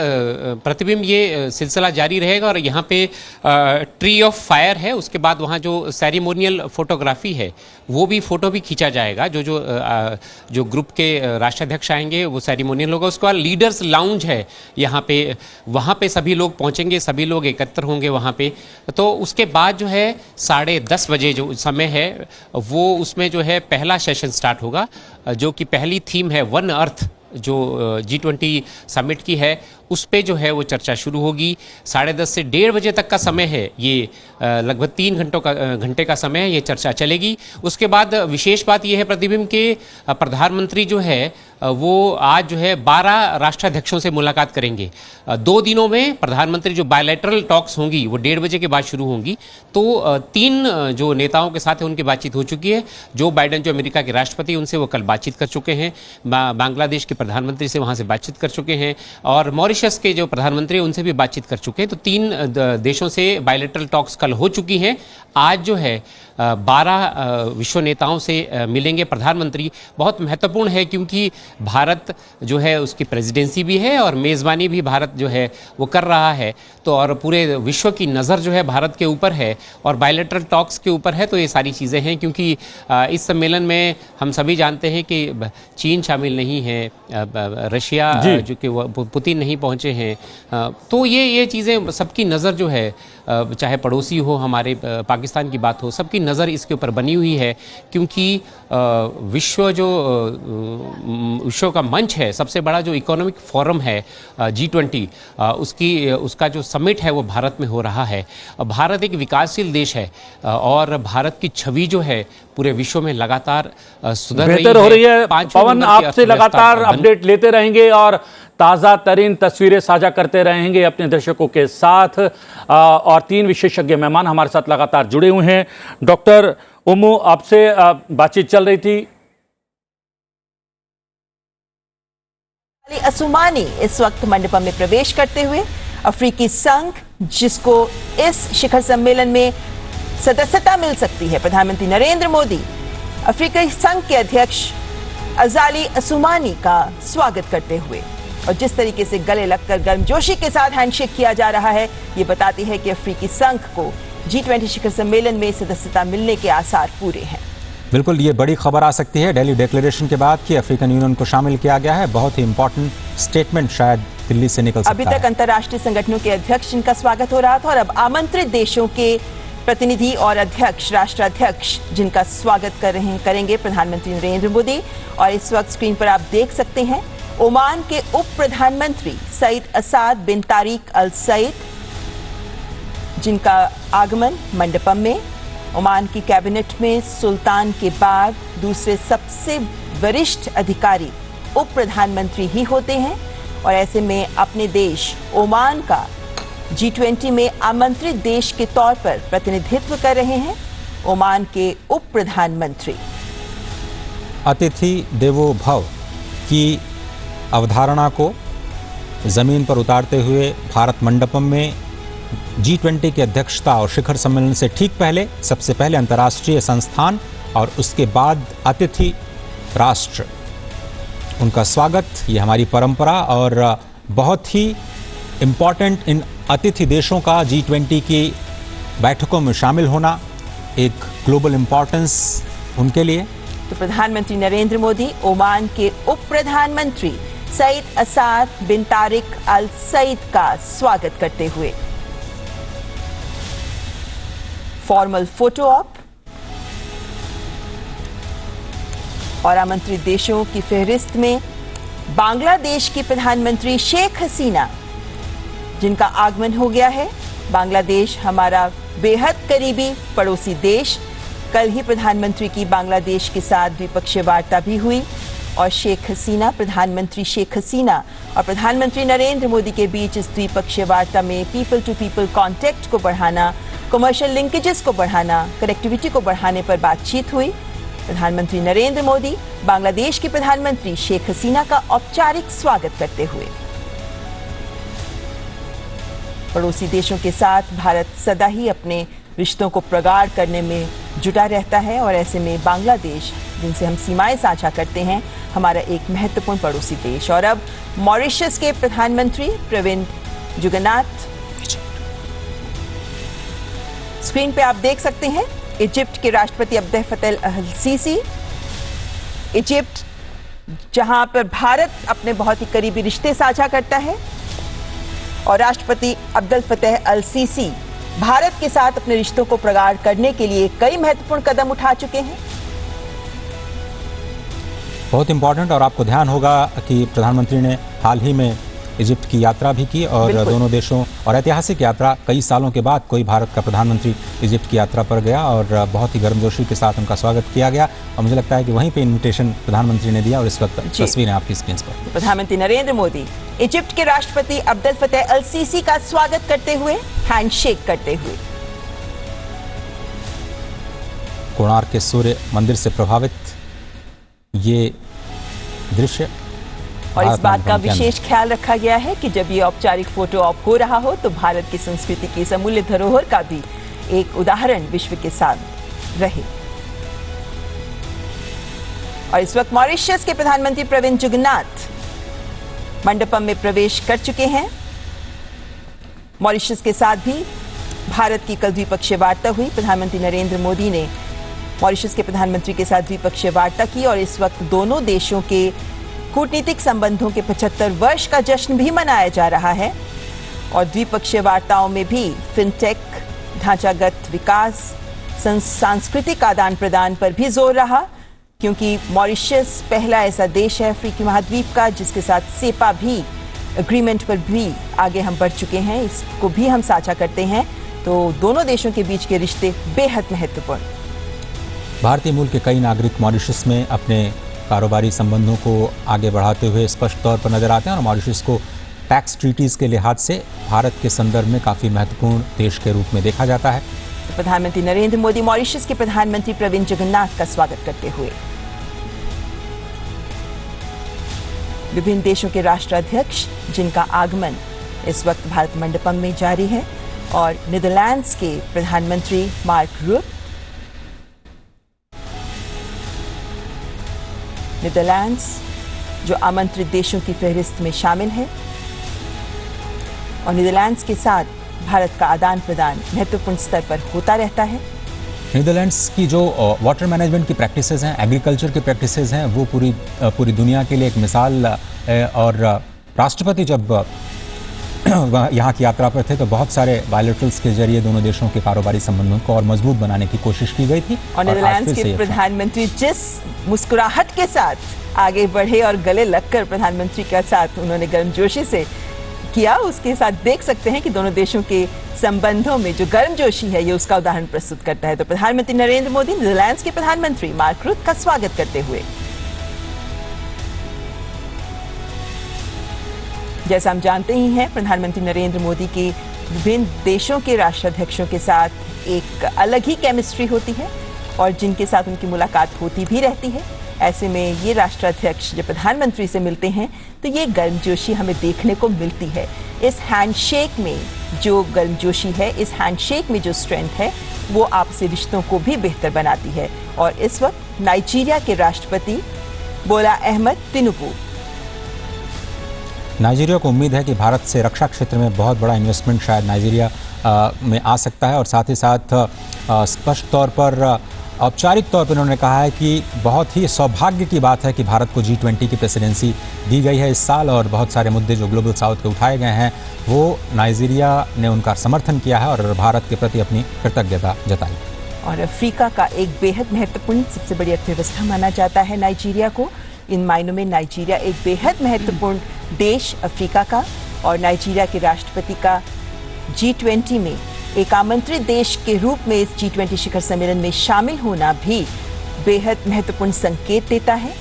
प्रतिबिंब ये सिलसिला जारी रहेगा और यहाँ पे ट्री ऑफ फायर है, उसके बाद वहाँ जो सेरेमोनियल फोटोग्राफी है वो भी फ़ोटो भी खींचा जाएगा। जो ग्रुप के राष्ट्राध्यक्ष आएंगे वो सेरेमोनियल होगा। उसके बाद लीडर्स लाउंज है यहाँ पे, वहाँ पे सभी लोग पहुँचेंगे, सभी लोग एकत्र होंगे वहाँ पे। तो उसके बाद जो है 10:30 बजे जो समय है वो उसमें जो है पहला सेशन स्टार्ट होगा, जो कि पहली थीम है वन अर्थ, जो G20 समिट की है उस पे जो है वो चर्चा शुरू होगी। 10:30 से 1:30 बजे तक का समय है, ये लगभग 3 घंटे का समय है, ये चर्चा चलेगी। उसके बाद विशेष बात ये है प्रतिबिंब के प्रधानमंत्री जो है वो आज जो है 12 राष्ट्राध्यक्षों से मुलाकात करेंगे। 2 दिनों में प्रधानमंत्री जो बायलैटरल टॉक्स होंगी वो 1:30 बजे के बाद शुरू होंगी। तो 3 जो नेताओं के साथ है उनकी बातचीत हो चुकी है। जो बाइडेन जो अमेरिका के राष्ट्रपति, उनसे वो कल बातचीत कर चुके हैं। बांग्लादेश के प्रधानमंत्री से वहाँ से बातचीत कर चुके हैं और मॉरिशस के जो प्रधानमंत्री हैं उनसे भी बातचीत कर चुके हैं। तो 3 देशों से बायलैटरल टॉक्स कल हो चुकी हैं। आज जो है 12 विश्व नेताओं से मिलेंगे प्रधानमंत्री। बहुत महत्वपूर्ण है क्योंकि भारत जो है उसकी प्रेसिडेंसी भी है और मेज़बानी भी भारत जो है वो कर रहा है। तो और पूरे विश्व की नज़र जो है भारत के ऊपर है और बायलैटरल टॉक्स के ऊपर है। तो ये सारी चीज़ें हैं क्योंकि इस सम्मेलन में हम सभी जानते हैं कि चीन शामिल नहीं है, रशिया जो कि पुतिन नहीं पहुँचे हैं। तो ये चीज़ें सबकी नज़र जो है, चाहे पड़ोसी हो हमारे पाकिस्तान की बात हो, सबकी नज़र इसके ऊपर बनी हुई है क्योंकि विश्व का मंच है, सबसे बड़ा जो इकोनॉमिक फोरम है G20, उसका जो समिट है वो भारत में हो रहा है। भारत एक विकासशील देश है और भारत की छवि जो है पूरे विश्व में लगातार सुधर बेहतर हो रही है। पवन, आपसे लगातार अपडेट लेते रहेंगे और ताज़ा तरीन तस्वीरें साझा करते रहेंगे अपने दर्शकों के साथ। और 3 विशेषज्ञ मेहमान हमारे साथ लगातार जुड़े हुए हैं। डॉक्टर उम्मू, आपसे बातचीत चल रही थी। असुमानी इस वक्त मंडपम में प्रवेश करते हुए अफ्रीकी संघ, जिसको इस शिखर सम्मेलन में सदस्यता मिल सकती है, प्रधानमंत्री नरेंद्र मोदी अफ्रीकी संघ के अध्यक्ष अजाली असुमानी का स्वागत करते हुए, और जिस तरीके से गले लगकर गर्मजोशी के साथ हैंडशेक किया जा रहा है, ये बताती है कि अफ्रीकी संघ को G20 शिखर सम्मेलन में सदस्यता मिलने के आसार पूरे हैं। बिल्कुल, ये बड़ी खबर आ सकती है दिल्ली डिक्लेरेशन के बाद कि अफ्रीकन यूनियन को शामिल किया गया है। बहुत ही इंपॉर्टेंट स्टेटमेंट शायद दिल्ली से निकल सकता है। अभी तक अंतर्राष्ट्रीय संगठनों के अध्यक्ष जिनका स्वागत हो रहा था और अब आमंत्रित देशों के प्रतिनिधि और अध्यक्ष, राष्ट्राध्यक्ष जिनका स्वागत करेंगे प्रधानमंत्री नरेंद्र मोदी। और इस वक्त स्क्रीन पर आप देख सकते हैं ओमान के उप प्रधानमंत्री सईद असाद बिन तारिक अल सईद, जिनका आगमन मंडपम में। ओमान की कैबिनेट में सुल्तान के बाद दूसरे सबसे वरिष्ठ अधिकारी उप प्रधानमंत्री ही होते हैं और ऐसे में अपने देश ओमान का G20 में आमंत्रित देश के तौर पर प्रतिनिधित्व कर रहे हैं ओमान के उप प्रधानमंत्री। अतिथि देवो भव की अवधारणा को जमीन पर उतारते हुए भारत मंडपम में G20 की अध्यक्षता और शिखर सम्मेलन से ठीक पहले सबसे पहले अंतर्राष्ट्रीय संस्थान और उसके बाद अतिथि राष्ट्र, उनका स्वागत, ये हमारी परंपरा और बहुत ही इम्पॉर्टेंट इन अतिथि देशों का G20 की बैठकों में शामिल होना एक ग्लोबल इम्पॉर्टेंस उनके लिए। तो प्रधानमंत्री नरेंद्र मोदी ओमान के उप प्रधानमंत्री सईद असाद बिन तारिक अल सईद का स्वागत करते हुए फॉर्मल फोटो ऑप और आमंत्रित देशों की फहरिस्त में बांग्लादेश की प्रधानमंत्री शेख हसीना, जिनका आगमन हो गया है। बांग्लादेश हमारा बेहद करीबी पड़ोसी देश। कल ही प्रधानमंत्री की बांग्लादेश के साथ द्विपक्षीय वार्ता भी हुई और शेख हसीना, प्रधानमंत्री शेख हसीना और प्रधानमंत्री नरेंद्र मोदी के बीच इस द्विपक्षीय वार्ता में पीपल टू पीपल कॉन्टैक्ट को बढ़ाना, कमर्शियल लिंकेजेस को बढ़ाना, कनेक्टिविटी को बढ़ाने पर बातचीत हुई। प्रधानमंत्री नरेंद्र मोदी बांग्लादेश की प्रधानमंत्री शेख हसीना का औपचारिक स्वागत करते हुए। पड़ोसी देशों के साथ भारत सदा ही अपने रिश्तों को प्रगाढ़ करने में जुटा रहता है और ऐसे में बांग्लादेश, जिनसे हम सीमाएं साझा करते हैं, हमारा एक महत्वपूर्ण पड़ोसी देश। और अब मॉरिशस के प्रधानमंत्री प्रविंद जुगन्नाथ स्क्रीन पे आप देख सकते हैं। इजिप्ट के राष्ट्रपति अब्देल फतेह अल सीसी, इजिप्ट जहां पर भारत अपने बहुत ही करीबी रिश्ते साझा करता है और राष्ट्रपति अब्देल फतेह अल सीसी भारत के साथ अपने रिश्तों को प्रगाढ़ करने के लिए कई महत्वपूर्ण कदम उठा चुके हैं। बहुत इंपॉर्टेंट, और आपको ध्यान होगा कि प्रधानमंत्री ने हाल ही में इजिप्ट की यात्रा भी की और दोनों देशों और ऐतिहासिक यात्रा, कई सालों के बाद कोई भारत का प्रधानमंत्री इजिप्ट की यात्रा पर गया और बहुत ही गर्मजोशी के साथ उनका स्वागत किया गया। और मुझे लगता है कि वहीं पे इनविटेशन प्रधानमंत्री ने दिया और इस वक्त तस्वीरें आपकी स्क्रीन पर। प्रधानमंत्री नरेंद्र मोदी इजिप्ट के राष्ट्रपति अब्देल फतेह अल सीसी का स्वागत करते हुए, हैंडशेक करते हुए। कोणार्क के सूर्य मंदिर से प्रभावित ये दृश्य और इस भारत बात का मंडपम के अंदर। विशेष ख्याल रखा गया है कि जब ये औपचारिक फोटो ऑप हो रहा हो तो भारत की संस्कृति की इस अमूल्य धरोहर का भी एक उदाहरण विश्व के साथ रहे। और इस वक्त मॉरिशस के प्रधानमंत्री प्रविंद जुगन्नाथ मंडपम में प्रवेश कर चुके हैं। मॉरिशस के साथ भी भारत की कल द्विपक्षीय वार्ता हुई। प्रधानमंत्री नरेंद्र मोदी ने मॉरिशस के प्रधानमंत्री के साथ द्विपक्षीय वार्ता की और इस वक्त दोनों देशों के कूटनीतिक संबंधों के 75 वर्ष का जश्न भी मनाया जा रहा है। और द्विपक्षीय वार्ताओं में भी फिनटेक, ढांचागत विकास, सांस्कृतिक आदान प्रदान पर भी जोर रहा, क्योंकि मॉरिशस पहला ऐसा देश है अफ्रीकी महाद्वीप का जिसके साथ सेपा भी एग्रीमेंट पर भी आगे हम बढ़ चुके हैं, इसको भी हम साझा करते हैं। तो दोनों देशों के बीच के रिश्ते बेहद महत्वपूर्ण। भारतीय मूल के कई नागरिक मॉरिशस में अपने कारोबारी संबंधों को आगे बढ़ाते हुए स्पष्ट तौर पर नजर आते हैं और मॉरिशस को टैक्स ट्रीटीज़ के लिहाज से भारत के संदर्भ में काफ़ी महत्वपूर्ण देश के रूप में देखा जाता है। प्रधानमंत्री नरेंद्र मोदी मॉरिशस के प्रधानमंत्री प्रविंद जुगन्नाथ का स्वागत करते हुए विभिन्न देशों के राष्ट्राध्यक्ष जिनका आगमन इस वक्त भारत मंडपम में जारी है और नीदरलैंड्स के प्रधानमंत्री मार्क रूट, नीदरलैंड्स जो आमंत्रित देशों की फहरिस्त में शामिल है और नीदरलैंड्स के साथ भारत का आदान प्रदान महत्वपूर्ण स्तर पर होता रहता है। नीदरलैंड्स की जो वाटर मैनेजमेंट की प्रैक्टिसेस हैं, एग्रीकल्चर की प्रैक्टिसेस हैं, वो पूरी दुनिया के लिए एक मिसाल है। और राष्ट्रपति जब यहाँ की यात्रा पर थे तो बहुत सारे बायलैटरल्स के जरिए दोनों देशों के कारोबारी संबंधों को और मजबूत बनाने की कोशिश की गई थी। और नीदरलैंड्स के प्रधानमंत्री जिस मुस्कुराहट के साथ आगे बढ़े और गले लगकर प्रधानमंत्री के साथ उन्होंने गर्मजोशी से किया, उसके साथ देख सकते हैं कि दोनों देशों के संबंधों में जो गर्मजोशी है ये उसका उदाहरण प्रस्तुत करता है। तो प्रधानमंत्री नरेंद्र मोदी नीदरलैंड्स के प्रधानमंत्री मार्क रूट का स्वागत करते हुए, जैसा हम जानते ही हैं, प्रधानमंत्री नरेंद्र मोदी के विभिन्न देशों के राष्ट्राध्यक्षों के साथ एक अलग ही केमिस्ट्री होती है और जिनके साथ उनकी मुलाकात होती भी रहती है। ऐसे में ये राष्ट्राध्यक्ष जब प्रधानमंत्री से मिलते हैं तो ये गर्मजोशी हमें देखने को मिलती है। इस हैंडशेक में जो गर्मजोशी है, इस हैंडशेक में जो स्ट्रेंथ है, वो आपसी रिश्तों को भी बेहतर बनाती है। और इस वक्त नाइजीरिया के राष्ट्रपति बोला अहमद तिनुबू, नाइजीरिया को उम्मीद है कि भारत से रक्षा क्षेत्र में बहुत बड़ा इन्वेस्टमेंट शायद नाइजीरिया में आ सकता है और साथ ही साथ स्पष्ट तौर पर औपचारिक तौर पर उन्होंने कहा है कि बहुत ही सौभाग्य की बात है कि भारत को G20 की प्रेसिडेंसी दी गई है इस साल और बहुत सारे मुद्दे जो ग्लोबल साउथ के उठाए गए हैं वो नाइजीरिया ने उनका समर्थन किया है और भारत के प्रति अपनी कृतज्ञता जताई। और अफ्रीका का एक बेहद महत्वपूर्ण सबसे बड़ी अर्थव्यवस्था माना जाता है नाइजीरिया को। इन मायनों में नाइजीरिया एक बेहद महत्वपूर्ण देश अफ्रीका का और नाइजीरिया के राष्ट्रपति का G20 में एक आमंत्रित देश के रूप में इस G20 शिखर सम्मेलन में शामिल होना भी बेहद महत्वपूर्ण संकेत देता है।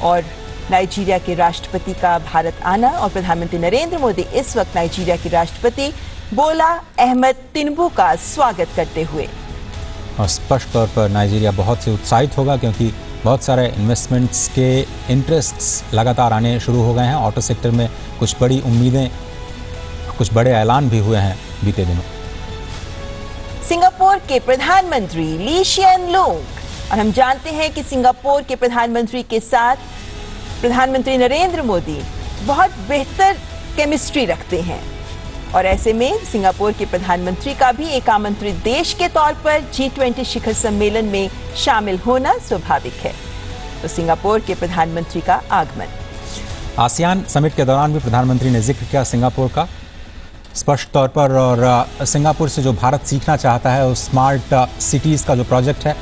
और नाइजीरिया के राष्ट्रपति का भारत आना और प्रधानमंत्री नरेंद्र मोदी इस वक्त नाइजीरिया के राष्ट्रपति बोला अहमद तिनुबू का स्वागत करते हुए। और स्पष्ट तौर पर नाइजीरिया बहुत ही उत्साहित होगा क्योंकि बहुत सारे इन्वेस्टमेंट्स के इंटरेस्ट्स लगातार आने शुरू हो गए हैं। ऑटो सेक्टर में कुछ बड़ी उम्मीदें, कुछ बड़े ऐलान भी हुए हैं बीते दिनों। सिंगापुर के प्रधानमंत्री ली शिएन लूंग, और हम जानते हैं कि सिंगापुर के प्रधानमंत्री के साथ प्रधानमंत्री नरेंद्र मोदी बहुत बेहतर केमिस्ट्री रखते हैं और ऐसे में सिंगापुर के प्रधानमंत्री का भी एक आमंत्रित देश के तौर पर G20 शिखर सम्मेलन में शामिल होना स्वाभाविक है। तो सिंगापुर के प्रधानमंत्री का आगमन। आसियान समिट के दौरान भी प्रधानमंत्री ने जिक्र किया सिंगापुर का स्पष्ट तौर पर और सिंगापुर से जो भारत सीखना चाहता है उस स्मार्ट सिटीज़ का जो प्रोजेक्ट है,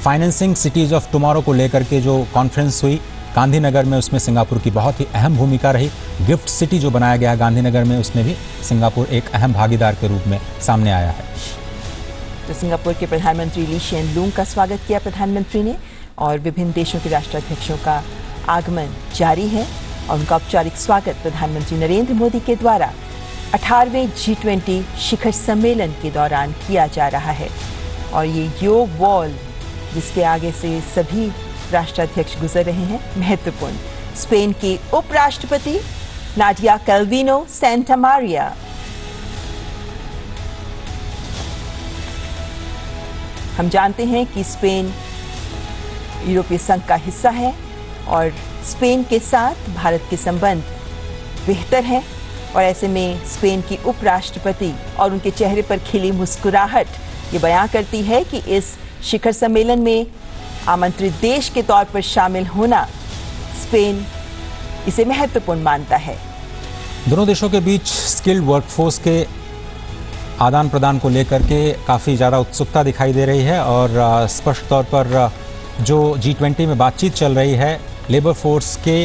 फाइनेंसिंग सिटीज़ ऑफ टुमारो को लेकर के जो कॉन्फ्रेंस हुई गांधीनगर में, उसमें सिंगापुर की बहुत ही अहम भूमिका रही। गिफ्ट सिटी जो बनाया गया है गांधीनगर में, उसमें भी सिंगापुर एक अहम भागीदार के रूप में सामने आया है। तो सिंगापुर के प्रधानमंत्री ली शिएन लूंग का स्वागत किया प्रधानमंत्री ने और विभिन्न देशों के राष्ट्राध्यक्षों का आगमन जारी है और उनका औपचारिक स्वागत प्रधानमंत्री नरेंद्र मोदी के द्वारा 18वें G20 शिखर सम्मेलन के दौरान किया जा रहा है। और ये योग वॉल जिसके आगे से सभी राष्ट्राध्यक्ष गुजर रहे हैं, महत्वपूर्ण स्पेन की उपराष्ट्रपति नाडिया कैल्विनो सेंटामारिया। हम जानते हैं कि स्पेन यूरोपीय संघ का हिस्सा है और स्पेन के साथ भारत के संबंध बेहतर हैं और ऐसे में स्पेन की उपराष्ट्रपति और उनके चेहरे पर खिली मुस्कुराहट ये बयां करती है कि इस शिखर सम्मेलन में आमंत्रित देश के तौर पर शामिल होना स्पेन इसे महत्वपूर्ण मानता है। दोनों देशों के बीच स्किल्ड वर्कफोर्स के आदान प्रदान को लेकर के काफ़ी ज़्यादा उत्सुकता दिखाई दे रही है और स्पष्ट तौर पर जो G20 में बातचीत चल रही है लेबर फोर्स के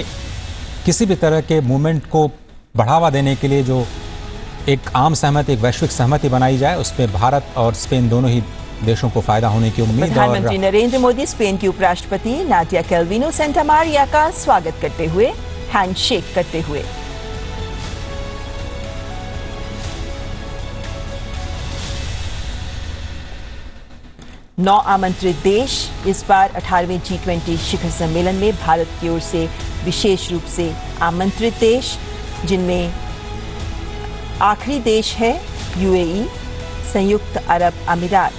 किसी भी तरह के मूवमेंट को बढ़ावा देने के लिए जो एक आम सहमति, एक वैश्विक सहमति बनाई जाए, उसमें भारत और स्पेन दोनों ही देशों को फायदा होने की उम्मीद है। प्रधानमंत्री नरेंद्र मोदी स्पेन की उपराष्ट्रपति नाडिया कैल्विनो सेंटामारिया का स्वागत करते हुए हैंडशेक करते हुए। नौ आमंत्रित देश इस बार 18वें G20 शिखर सम्मेलन में भारत की ओर से विशेष रूप से आमंत्रित देश, जिनमें आखिरी देश है UAE, संयुक्त अरब अमीरात।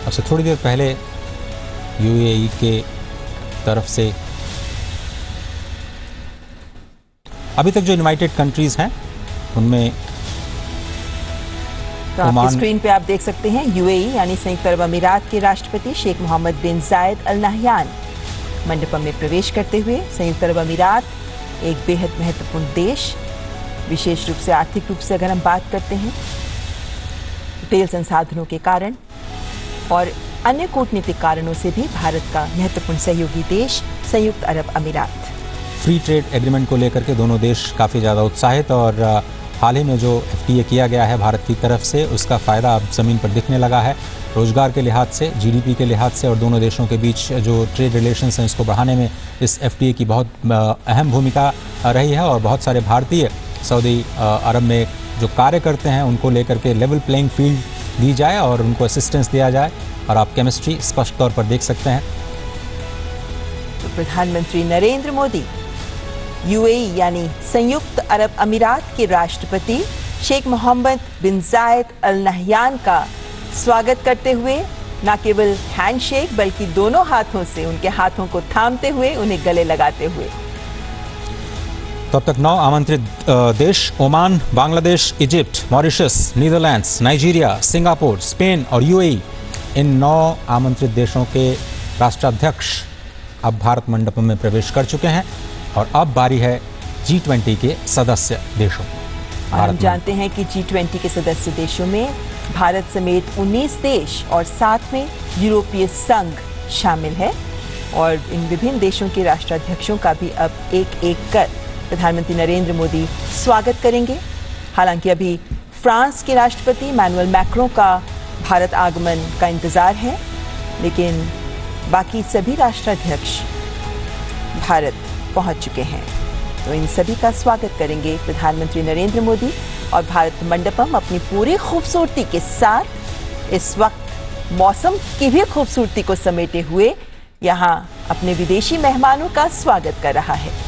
अब से थोड़ी देर पहले UAE के तरफ से अभी तक जो यूनाइटेड कंट्रीज हैं उनमें तो आपकी स्क्रीन पे आप देख सकते हैं UAE यानी संयुक्त अरब अमीरात के राष्ट्रपति शेख मोहम्मद बिन जायद अल नहयान मंडपम में प्रवेश करते हुए। संयुक्त अरब अमीरात एक बेहद महत्वपूर्ण देश, विशेष रूप से आर्थिक रूप से अगर हम बात करते हैं, तेल संसाधनों के कारण और अन्य कूटनीतिक कारणों से भी भारत का महत्वपूर्ण सहयोगी देश संयुक्त अरब अमीरात। फ्री ट्रेड एग्रीमेंट को लेकर के दोनों देश काफ़ी ज़्यादा उत्साहित और हाल ही में जो FTA किया गया है भारत की तरफ से, उसका फ़ायदा अब ज़मीन पर दिखने लगा है। रोजगार के लिहाज से, GDP के लिहाज से और दोनों देशों के बीच जो ट्रेड रिलेशंस हैं उसको बढ़ाने में इस FTA की बहुत अहम भूमिका रही है और बहुत सारे भारतीय सऊदी अरब में जो कार्य करते हैं उनको लेकर के लेवल प्लेइंग फील्ड दी जाए और उनको असिस्टेंस दिया जाए और आप केमिस्ट्री स्पष्ट तौर पर देख सकते हैं। तो प्रधानमंत्री नरेंद्र मोदी UAE यानी संयुक्त अरब अमीरात के राष्ट्रपति शेख मोहम्मद बिन जायद अल नहयान का स्वागत करते हुए न केवल हैंडशेक बल्कि दोनों हाथों से उनके हाथों को थामते हुए उन्हें गले लगाते हुए। तब तक 9 आमंत्रित देश Oman, Bangladesh, Egypt, Mauritius, Netherlands, Nigeria, Singapore, Spain और UAE, इन 9 आमंत्रित देशों के राष्ट्राध्यक्ष अब भारत मंडपम में प्रवेश कर चुके हैं और अब बारी है G20 के सदस्य देशों। हम जानते हैं कि G20 के सदस्य देशों में भारत समेत 19 देश और साथ में यूरोपीय संघ शामिल है और इन विभिन्न देशों के राष्ट्राध्यक्षों का भी अब एक एक कर प्रधानमंत्री नरेंद्र मोदी स्वागत करेंगे। हालांकि अभी फ्रांस के राष्ट्रपति मैनुअल मैक्रों का भारत आगमन का इंतजार है, लेकिन बाकी सभी राष्ट्राध्यक्ष भारत पहुंच चुके हैं। तो इन सभी का स्वागत करेंगे प्रधानमंत्री नरेंद्र मोदी और भारत मंडपम अपनी पूरी खूबसूरती के साथ इस वक्त मौसम की भी खूबसूरती को समेटे हुए यहां अपने विदेशी मेहमानों का स्वागत कर रहा है।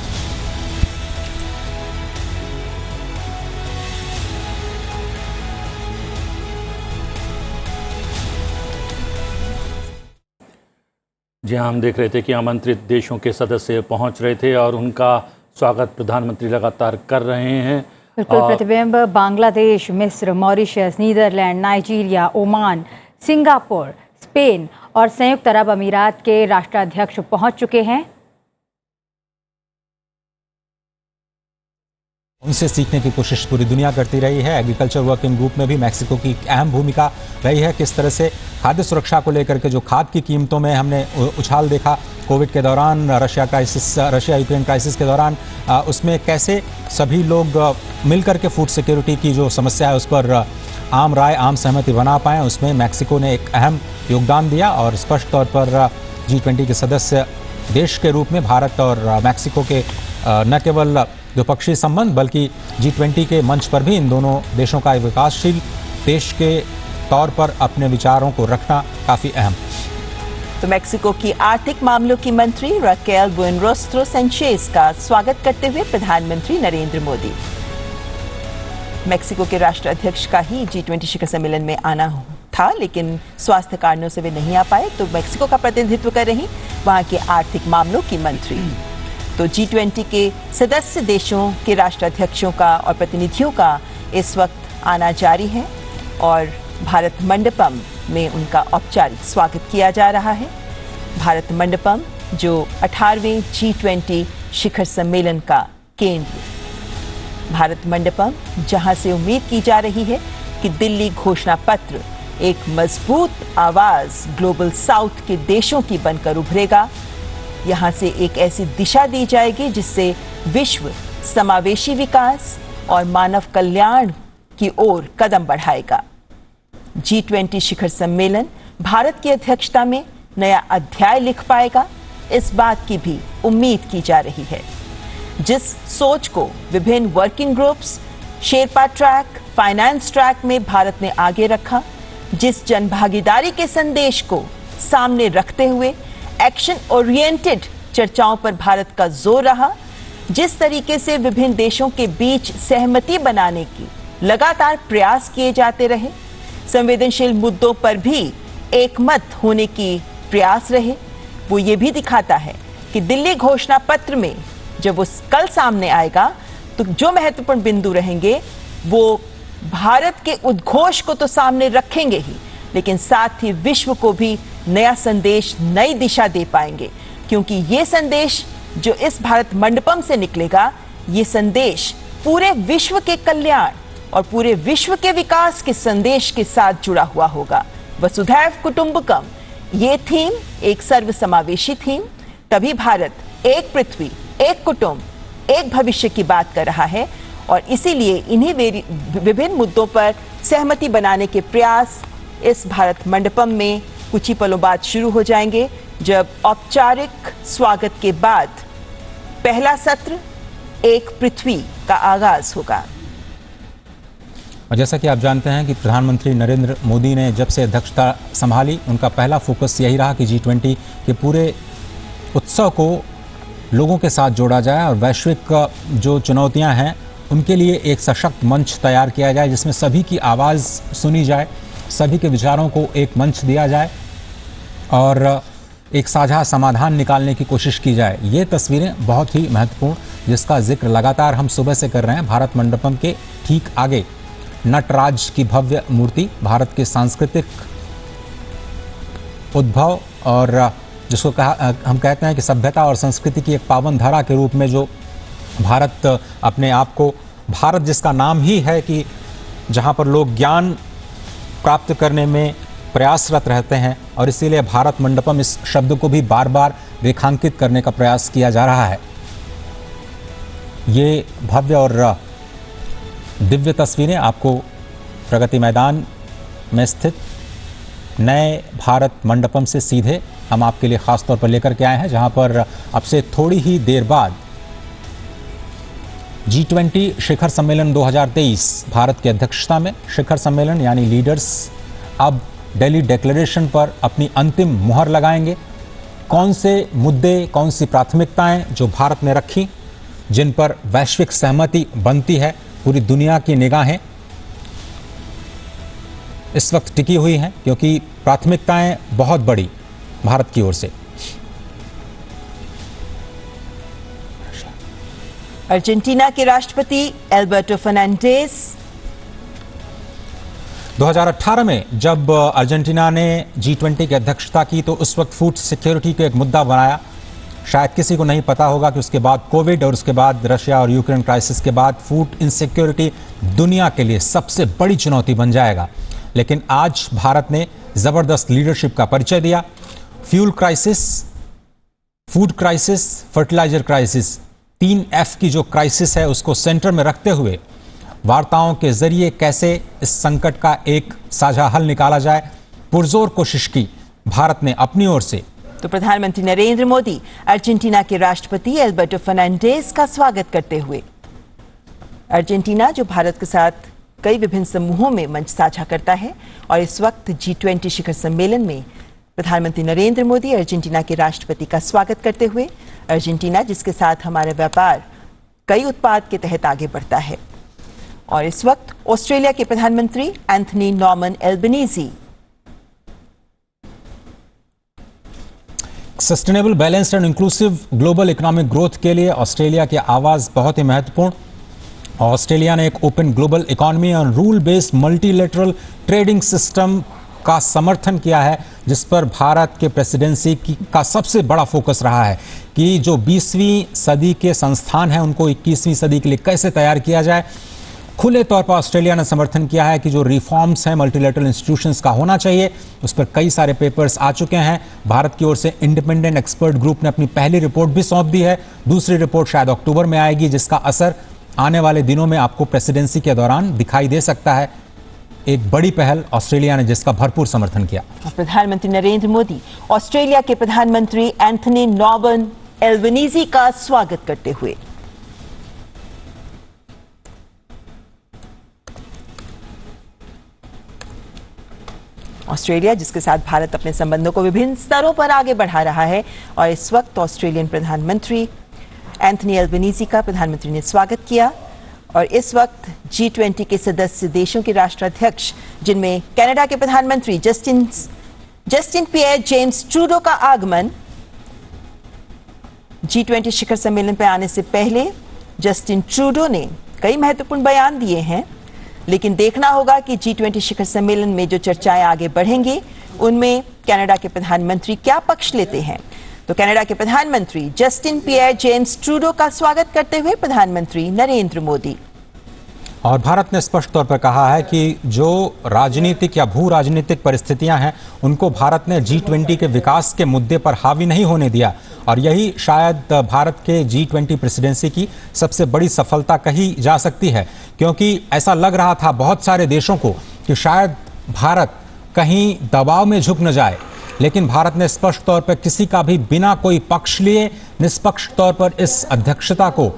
जी हाँ, हम देख रहे थे कि आमंत्रित देशों के सदस्य पहुंच रहे थे और उनका स्वागत प्रधानमंत्री लगातार कर रहे हैं। बिल्कुल प्रतिबिंब बांग्लादेश, मिस्र, Mauritius, Netherlands, Nigeria, Oman, Singapore, Spain और संयुक्त अरब अमीरात के राष्ट्राध्यक्ष पहुंच चुके हैं। उनसे सीखने की कोशिश पूरी दुनिया करती रही है। एग्रीकल्चर वर्किंग ग्रुप में भी मैक्सिको की अहम भूमिका रही है। किस तरह से खाद्य सुरक्षा को लेकर के जो खाद की कीमतों में हमने उछाल देखा कोविड के दौरान, रशिया यूक्रेन क्राइसिस के दौरान, उसमें कैसे सभी लोग मिलकर के फूड सिक्योरिटी की जो समस्या है उस पर आम राय, आम सहमति बना पाएँ, उसमें मैक्सिको ने एक अहम योगदान दिया और स्पष्ट तौर पर G20 के सदस्य देश के रूप में भारत और मैक्सिको के न केवल द्विपक्षीय संबंध बल्कि G20 के मंच पर भी इन दोनों देशों का विकासशील देश के तौर पर अपने विचारों को रखना काफ़ी अहम। तो मेक्सिको की आर्थिक मामलों की मंत्री राकेल बुएनरोस्ट्रो सैnchez का स्वागत करते हुए प्रधानमंत्री नरेंद्र मोदी। मेक्सिको के राष्ट्राध्यक्ष का ही G20 शिखर सम्मेलन में आना था, लेकिन स्वास्थ्य कारणों से वे नहीं आ पाए, तो मेक्सिको का प्रतिनिधित्व कर रही वहां के आर्थिक मामलों की मंत्री। तो G20 के सदस्य देशों के राष्ट्राध्यक्षों का और प्रतिनिधियों का इस वक्त आना जारी है और भारत मंडपम में उनका औपचारिक स्वागत किया जा रहा है। भारत मंडपम जो 18वें G20 शिखर सम्मेलन का केंद्र। भारत मंडपम जहां से उम्मीद की जा रही है कि दिल्ली घोषणा पत्र एक मजबूत आवाज ग्लोबल साउथ के देशों की बनकर उभरेगा। यहां से एक ऐसी दिशा दी जाएगी जिससे विश्व समावेशी विकास और मानव कल्याण की ओर कदम बढ़ाएगा। G20 शिखर सम्मेलन भारत की अध्यक्षता में नया अध्याय लिख पाएगा, इस बात की भी उम्मीद की जा रही है। जिस सोच को विभिन्न working groups, Sherpa track, finance track में भारत ने आगे रखा, जिस जनभागीदारी के संदेश को सामने रखते हुए एक्शन ओरिएंटेड चर्चाओं पर भारत का जोर रहा, जिस तरीके से विभिन्न देशों के बीच सहमति बनाने की लगातार प्रयास किए जाते रहे, संवेदनशील मुद्दों पर भी एकमत होने की प्रयास रहे, वो ये भी दिखाता है कि दिल्ली घोषणा पत्र में जब वो कल सामने आएगा तो जो महत्वपूर्ण बिंदु रहेंगे वो भारत के उद्घोष को तो सामने रखेंगे ही, लेकिन साथ ही विश्व को भी नया संदेश, नई दिशा दे पाएंगे, क्योंकि ये संदेश जो इस भारत मंडपम से निकलेगा, ये संदेश पूरे विश्व के कल्याण और पूरे विश्व के विकास के संदेश के साथ जुड़ा हुआ होगा। वसुधैव कुटुंबकम ये थीम एक सर्वसमावेशी थीम, तभी भारत एक पृथ्वी, एक कुटुंब, एक भविष्य की बात कर रहा है और इसीलिए इन्हीं विभिन्न मुद्दों पर सहमति बनाने के प्रयास इस भारत मंडपम में कुछ ही पलों बाद शुरू हो जाएंगे, जब औपचारिक स्वागत के बाद पहला सत्र एक पृथ्वी का आगाज होगा। और जैसा कि आप जानते हैं कि प्रधानमंत्री नरेंद्र मोदी ने जब से अध्यक्षता संभाली, उनका पहला फोकस यही रहा कि G20 के पूरे उत्सव को लोगों के साथ जोड़ा जाए और वैश्विक जो चुनौतियां हैं उनके लिए एक सशक्त मंच तैयार किया जाए, जिसमें सभी की आवाज़ सुनी जाए, सभी के विचारों को एक मंच दिया जाए और एक साझा समाधान निकालने की कोशिश की जाए। ये तस्वीरें बहुत ही महत्वपूर्ण, जिसका जिक्र लगातार हम सुबह से कर रहे हैं। भारत मंडपम के ठीक आगे नटराज की भव्य मूर्ति, भारत के सांस्कृतिक उद्भव और जिसको हम कहते हैं कि सभ्यता और संस्कृति की एक पावन धारा के रूप में जो भारत अपने आप को, भारत जिसका नाम ही है कि जहाँ पर लोग ज्ञान प्राप्त करने में प्रयासरत रहते हैं, और इसीलिए भारत मंडपम इस शब्द को भी बार बार रेखांकित करने का प्रयास किया जा रहा है। ये भव्य और दिव्य तस्वीरें आपको प्रगति मैदान में स्थित नए भारत मंडपम से सीधे हम आपके लिए खास तौर पर लेकर के आए हैं, जहां पर अब से थोड़ी ही देर बाद G20 शिखर सम्मेलन 2023 भारत की अध्यक्षता में शिखर सम्मेलन यानी लीडर्स अब दिल्ली डिक्लेरेशन पर अपनी अंतिम मुहर लगाएंगे। कौन से मुद्दे, कौन सी प्राथमिकताएं जो भारत ने रखी, जिन पर वैश्विक सहमति बनती है, पूरी दुनिया की निगाहें इस वक्त टिकी हुई हैं, क्योंकि प्राथमिकताएं बहुत बड़ी भारत की ओर से। अर्जेंटीना के राष्ट्रपति एल्बर्टो फर्नांडिस 2018 में जब अर्जेंटीना ने G20 की अध्यक्षता की तो उस वक्त फूड सिक्योरिटी को एक मुद्दा बनाया। शायद किसी को नहीं पता होगा कि उसके बाद कोविड और उसके बाद रशिया और यूक्रेन क्राइसिस के बाद फूड इनसिक्योरिटी दुनिया के लिए सबसे बड़ी चुनौती बन जाएगा। लेकिन आज भारत ने ज़बरदस्त लीडरशिप का परिचय दिया। Fuel crisis, food crisis, fertilizer crisis, 3F की जो क्राइसिस है उसको सेंटर में रखते हुए वार्ताओं के जरिए कैसे इस संकट का एक साझा हल निकाला जाए, पुरजोर कोशिश की भारत ने अपनी ओर से। तो प्रधानमंत्री नरेंद्र मोदी अर्जेंटीना के राष्ट्रपति एल्बर्टो फर्नांडिस का स्वागत करते हुए, अर्जेंटीना जो भारत के साथ कई विभिन्न समूहों में मंच साझा करता है और इस वक्त G20 शिखर सम्मेलन में प्रधानमंत्री नरेंद्र मोदी अर्जेंटीना के राष्ट्रपति का स्वागत करते हुए। अर्जेंटीना जिसके साथ हमारा व्यापार कई उत्पाद के तहत आगे बढ़ता है। और इस वक्त ऑस्ट्रेलिया के प्रधानमंत्री Anthony Norman Albanese sustainable, balanced and inclusive global economic growth के लिए ऑस्ट्रेलिया की आवाज बहुत ही महत्वपूर्ण। ऑस्ट्रेलिया ने एक ओपन ग्लोबल इकोनॉमी और rule based multilateral trading system का समर्थन किया है, जिस पर भारत के प्रेसिडेंसी का सबसे बड़ा फोकस रहा है कि जो 20वीं सदी के संस्थान हैं उनको 21वीं सदी के लिए कैसे तैयार किया जाए। खुले तौर पर ऑस्ट्रेलिया ने समर्थन किया है कि जो रिफॉर्म्स हैं मल्टीलेटरल इंस्टीट्यूशंस का होना चाहिए, उस पर कई सारे पेपर्स आ चुके हैं। भारत की ओर से इंडिपेंडेंट एक्सपर्ट ग्रुप ने अपनी पहली रिपोर्ट भी सौंप दी है। दूसरी रिपोर्ट शायद अक्टूबर में आएगी, जिसका असर आने वाले दिनों में आपको प्रेसिडेंसी के दौरान दिखाई दे सकता है। एक बड़ी पहल ऑस्ट्रेलिया ने जिसका भरपूर समर्थन किया। प्रधानमंत्री नरेंद्र मोदी ऑस्ट्रेलिया के प्रधानमंत्री एंथनी नॉर्मन एल्बनीजी का स्वागत करते हुए। ऑस्ट्रेलिया जिसके साथ भारत अपने संबंधों को विभिन्न स्तरों पर आगे बढ़ा रहा है और इस वक्त ऑस्ट्रेलियन प्रधानमंत्री एंथनी एल्बनीजी का प्रधानमंत्री ने स्वागत किया। और इस वक्त G20 के सदस्य देशों के राष्ट्राध्यक्ष जिनमें कनाडा के प्रधानमंत्री जस्टिन पियर जेम्स ट्रूडो का आगमन। G20 शिखर सम्मेलन पर आने से पहले जस्टिन ट्रूडो ने कई महत्वपूर्ण बयान दिए हैं, लेकिन देखना होगा कि G20 शिखर सम्मेलन में जो चर्चाएं आगे बढ़ेंगी उनमें कनाडा के प्रधानमंत्री क्या पक्ष लेते हैं। तो कनाडा के प्रधानमंत्री जस्टिन पियर जेम्स ट्रूडो का स्वागत करते हुए प्रधानमंत्री नरेंद्र मोदी। और भारत ने स्पष्ट तौर पर कहा है कि जो राजनीतिक या भू राजनीतिक परिस्थितियां हैं उनको भारत ने G20 के विकास के मुद्दे पर हावी नहीं होने दिया। और यही शायद भारत के G20 प्रेसिडेंसी की सबसे बड़ी सफलता कही जा सकती है, क्योंकि ऐसा लग रहा था बहुत सारे देशों को कि शायद भारत कहीं दबाव में झुक न जाए, लेकिन भारत ने स्पष्ट तौर पर किसी का भी बिना कोई पक्ष लिए निष्पक्ष तौर पर इस अध्यक्षता को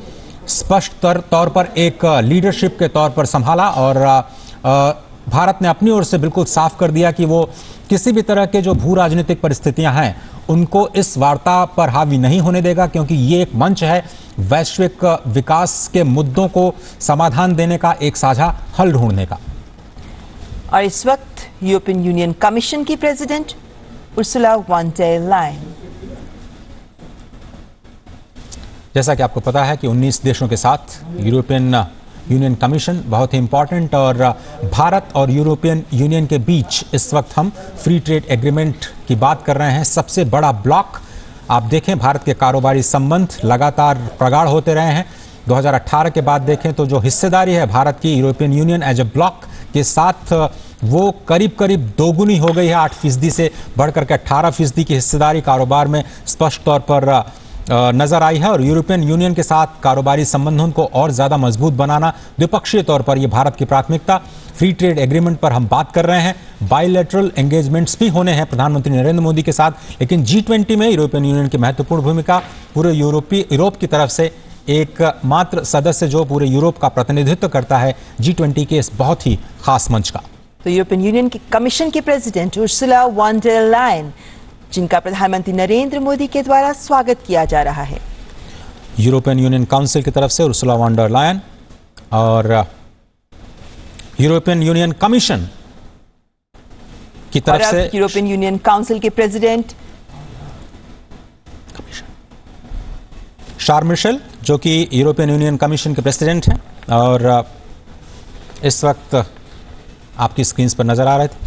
स्पष्ट तौर पर एक लीडरशिप के तौर पर संभाला। और भारत ने अपनी ओर से बिल्कुल साफ कर दिया कि वो किसी भी तरह के जो भू राजनीतिक परिस्थितियां हैं उनको इस वार्ता पर हावी नहीं होने देगा, क्योंकि ये एक मंच है वैश्विक विकास के मुद्दों को समाधान देने का, एक साझा हल ढूंढने का। और इस वक्त यूरोपियन यूनियन कमीशन की president Ursula von der Leyen. जैसा कि आपको पता है कि 19 देशों के साथ यूरोपियन यूनियन कमीशन बहुत ही इंपॉर्टेंट, और भारत और यूरोपियन यूनियन के बीच इस वक्त हम फ्री ट्रेड एग्रीमेंट की बात कर रहे हैं। सबसे बड़ा ब्लॉक आप देखें, भारत के कारोबारी संबंध लगातार प्रगाढ़ होते रहे हैं। 2018 के बाद देखें तो जो हिस्सेदारी है भारत की European Union as a bloc के साथ वो करीब करीब दोगुनी हो गई है। 8% से बढ़कर के 18% की हिस्सेदारी कारोबार में स्पष्ट तौर पर नजर आई है। और यूरोपियन यूनियन के साथ कारोबारी संबंधों को और ज्यादा मजबूत बनाना द्विपक्षीय तौर पर यह भारत की प्राथमिकता। फ्री ट्रेड एग्रीमेंट पर हम बात कर रहे हैं, बायलैटरल एंगेजमेंट्स भी होने हैं प्रधानमंत्री नरेंद्र मोदी के साथ, लेकिन G20 में यूरोपियन यूनियन की महत्वपूर्ण भूमिका। पूरे यूरोप की तरफ से एक मात्र सदस्य जो पूरे यूरोप का प्रतिनिधित्व करता है G20 के इस बहुत ही खास मंच का। तो यूरोपियन यूनियन की कमीशन की president Ursula von der Leyen, जिनका प्रधानमंत्री नरेंद्र मोदी के द्वारा स्वागत किया जा रहा है। यूरोपियन यूनियन काउंसिल की तरफ से उर्सुला वॉन डेर लायन और यूरोपियन यूनियन कमीशन की तरफ से यूरोपियन यूनियन काउंसिल के प्रेसिडेंट शार्ल मिशेल, जो कि यूरोपियन यूनियन कमीशन के प्रेसिडेंट हैं और इस वक्त आपकी स्क्रीन पर नजर आ रहे थे।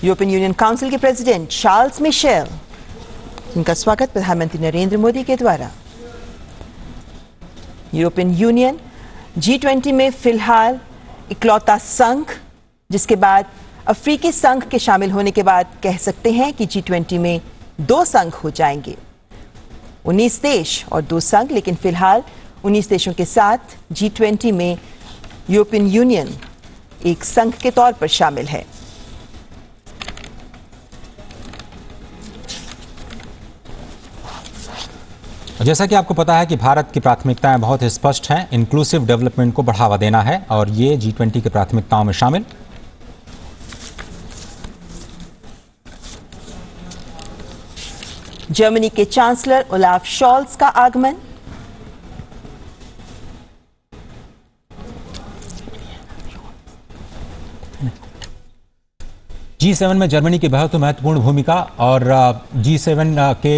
यूरोपियन यूनियन काउंसिल के प्रेसिडेंट शार्ल्स मिशेल, इनका स्वागत प्रधानमंत्री नरेंद्र मोदी के द्वारा। यूरोपियन यूनियन G20 में फिलहाल इकलौता संघ, जिसके बाद अफ्रीकी संघ के शामिल होने के बाद कह सकते हैं कि G20 में 2 संघ हो जाएंगे, 19 देश और 2 संघ। लेकिन फिलहाल 19 देशों के साथ G20 में यूरोपियन यूनियन एक संघ के तौर पर शामिल है। जैसा कि आपको पता है कि भारत की प्राथमिकताएं बहुत स्पष्ट हैं, इंक्लूसिव डेवलपमेंट को बढ़ावा देना है और ये G20 की प्राथमिकताओं में शामिल। जर्मनी के चांसलर ओलाफ शॉल्ज का आगमन। G7 में जर्मनी की बहुत महत्वपूर्ण भूमिका। और G7 के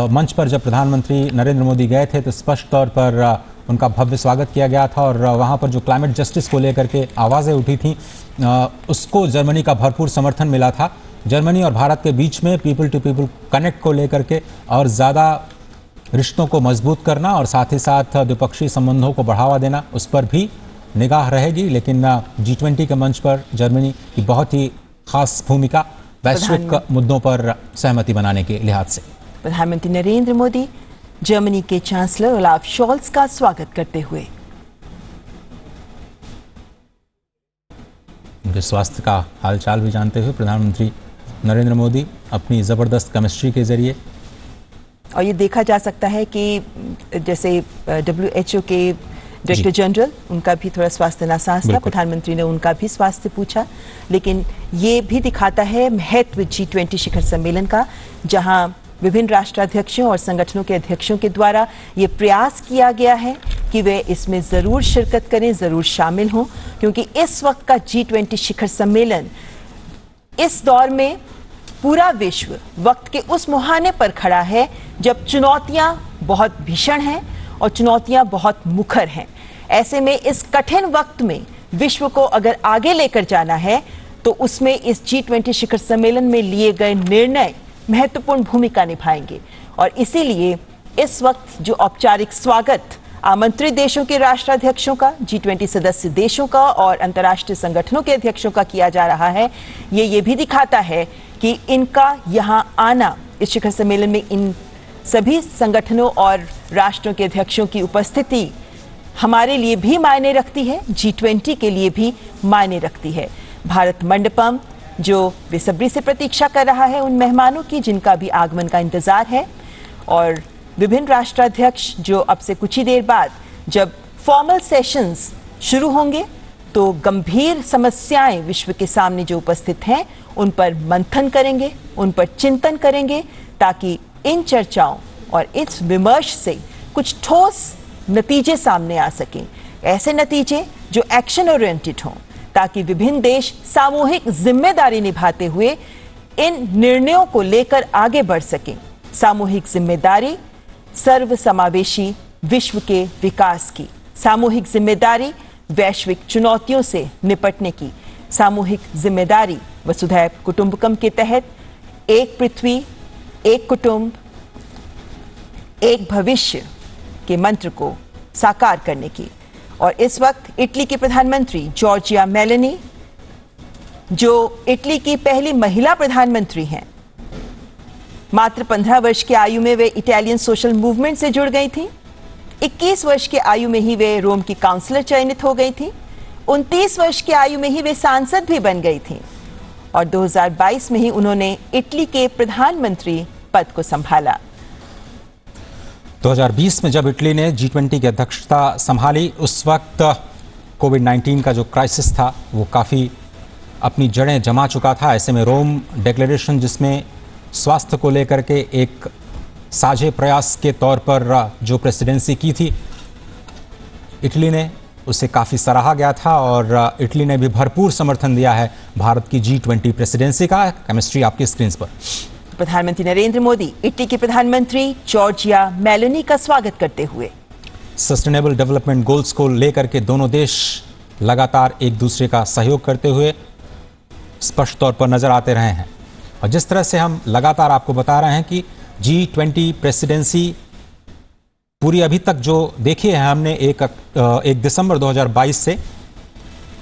मंच पर जब प्रधानमंत्री नरेंद्र मोदी गए थे तो स्पष्ट तौर पर उनका भव्य स्वागत किया गया था। और वहां पर जो क्लाइमेट जस्टिस को लेकर के आवाज़ें उठी थी उसको जर्मनी का भरपूर समर्थन मिला था। जर्मनी और भारत के बीच में पीपल टू पीपल कनेक्ट को लेकर के और ज़्यादा रिश्तों को मजबूत करना और साथ ही साथ द्विपक्षीय संबंधों को बढ़ावा देना, उस पर भी निगाह रहेगी। लेकिन G20 के मंच पर जर्मनी की बहुत ही खास भूमिका वैश्विक मुद्दों पर सहमति बनाने के लिहाज से। प्रधानमंत्री नरेंद्र मोदी जर्मनी के चांसलर ओलाफ शॉल्ज का स्वागत करते हुए उनके स्वास्थ्य का हालचाल भी जानते हुए प्रधानमंत्री नरेंद्र मोदी अपनी ज़बरदस्त केमिस्ट्री के जरिए। और ये देखा जा सकता है कि जैसे WHO के डायरेक्टर जनरल, उनका भी थोड़ा स्वास्थ्य नासाज था, प्रधानमंत्री ने उनका भी स्वास्थ्य पूछा। लेकिन ये भी दिखाता है महत्व G20 शिखर सम्मेलन का, जहां विभिन्न राष्ट्राध्यक्षों और संगठनों के अध्यक्षों के द्वारा ये प्रयास किया गया है कि वे इसमें ज़रूर शिरकत करें, ज़रूर शामिल हों, क्योंकि इस वक्त का G20 शिखर सम्मेलन इस दौर में पूरा विश्व वक्त के उस मुहाने पर खड़ा है जब चुनौतियां बहुत भीषण हैं और चुनौतियां बहुत मुखर हैं। ऐसे में इस कठिन वक्त में विश्व को अगर आगे लेकर जाना है तो उसमें इस G20 शिखर सम्मेलन में लिए गए निर्णय महत्वपूर्ण भूमिका निभाएंगे। और इसीलिए इस वक्त जो औपचारिक स्वागत आमंत्रित देशों के राष्ट्राध्यक्षों का, G20 सदस्य देशों का और अंतर्राष्ट्रीय संगठनों के अध्यक्षों का किया जा रहा है, ये भी दिखाता है कि इनका यहाँ आना, इस शिखर सम्मेलन में इन सभी संगठनों और राष्ट्रों के अध्यक्षों की उपस्थिति हमारे लिए भी मायने रखती है, G20 के लिए भी मायने रखती है। भारत मंडपम जो बेसब्री से प्रतीक्षा कर रहा है उन मेहमानों की जिनका भी आगमन का इंतजार है, और विभिन्न राष्ट्राध्यक्ष जो अब से कुछ ही देर बाद जब फॉर्मल सेशंस शुरू होंगे तो गंभीर समस्याएं विश्व के सामने जो उपस्थित हैं उन पर मंथन करेंगे, उन पर चिंतन करेंगे, ताकि इन चर्चाओं और इस विमर्श से कुछ ठोस नतीजे सामने आ सकें। ऐसे नतीजे जो एक्शन ओरिएंटेड हों, ताकि विभिन्न देश सामूहिक जिम्मेदारी निभाते हुए इन निर्णयों को लेकर आगे बढ़ सकें। सामूहिक जिम्मेदारी सर्वसमावेशी विश्व के विकास की, सामूहिक जिम्मेदारी वैश्विक चुनौतियों से निपटने की, सामूहिक जिम्मेदारी वसुधैव कुटुंबकम के तहत एक पृथ्वी, एक कुटुंब, एक भविष्य के मंत्र को साकार करने की। और इस वक्त इटली के प्रधानमंत्री जॉर्जिया मेलोनी, जो इटली की पहली महिला प्रधानमंत्री हैं, मात्र 15 वर्ष की आयु में वे इटालियन सोशल मूवमेंट से जुड़ गई थी। 21 वर्ष की आयु में ही वे रोम की काउंसलर चयनित हो गई थी। 29 वर्ष की आयु में ही वे सांसद भी बन गई थी और 2022 में ही उन्होंने इटली के प्रधानमंत्री पद को संभाला। 2020 में जब इटली ने G20 की अध्यक्षता संभाली, उस वक्त कोविड-19 का जो क्राइसिस था वो काफ़ी अपनी जड़ें जमा चुका था। ऐसे में रोम डिक्लेरेशन, जिसमें स्वास्थ्य को लेकर के एक साझे प्रयास के तौर पर जो प्रेसिडेंसी की थी, इटली ने उसे काफ़ी सराहा गया था और इटली ने भी भरपूर समर्थन दिया है भारत की G20 प्रेसिडेंसी का। केमिस्ट्री आपकी स्क्रीन पर। प्रधानमंत्री नरेंद्र मोदी इटली के प्रधानमंत्री जॉर्जिया मेलोनी का स्वागत करते हुए सस्टेनेबल डेवलपमेंट गोल्स को लेकर के दोनों देश लगातार एक दूसरे का सहयोग करते हुए स्पष्ट तौर पर नजर आते रहे हैं। और जिस तरह से हम लगातार आपको बता रहे हैं कि G20 प्रेसिडेंसी पूरी अभी तक जो देखी है हमने 1 दिसंबर 2022 से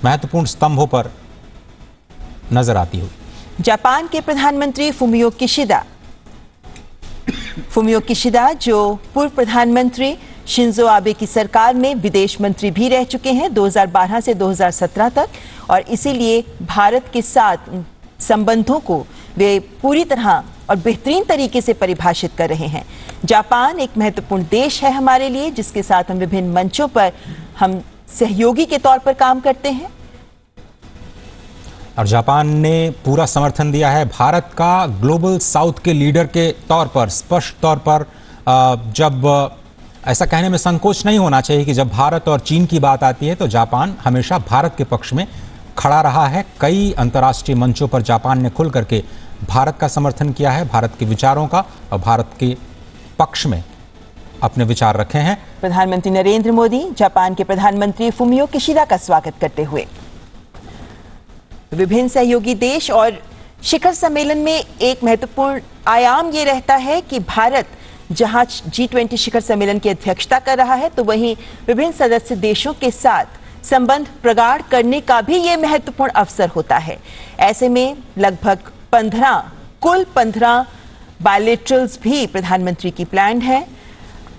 महत्वपूर्ण स्तंभों पर नजर आती हुई। जापान के प्रधानमंत्री फुमियो किशिदा जो पूर्व प्रधानमंत्री शिंजो आबे की सरकार में विदेश मंत्री भी रह चुके हैं 2012 से 2017 तक, और इसीलिए भारत के साथ संबंधों को वे पूरी तरह और बेहतरीन तरीके से परिभाषित कर रहे हैं। जापान एक महत्वपूर्ण देश है हमारे लिए, जिसके साथ हम विभिन्न मंचों पर हम सहयोगी के तौर पर काम करते हैं। और जापान ने पूरा समर्थन दिया है। भारत का ग्लोबल साउथ के लीडर के तौर पर स्पष्ट तौर पर जब ऐसा कहने में संकोच नहीं होना चाहिए कि जब भारत और चीन की बात आती है तो जापान हमेशा भारत के पक्ष में खड़ा रहा है। कई अंतर्राष्ट्रीय मंचों पर जापान ने खुल करके भारत का समर्थन किया है, भारत के विचारों का, और भारत के पक्ष में अपने विचार रखे हैं। प्रधानमंत्री नरेंद्र मोदी जापान के प्रधानमंत्री फुमियो किशिदा का स्वागत करते हुए विभिन्न सहयोगी देश और शिखर सम्मेलन में एक महत्वपूर्ण आयाम ये रहता है कि भारत जहां G20 शिखर सम्मेलन की अध्यक्षता कर रहा है तो वहीं विभिन्न सदस्य देशों के साथ संबंध प्रगाढ़ करने का भी ये महत्वपूर्ण अवसर होता है। ऐसे में लगभग 15 बायलैटरल्स भी प्रधानमंत्री की प्लान है,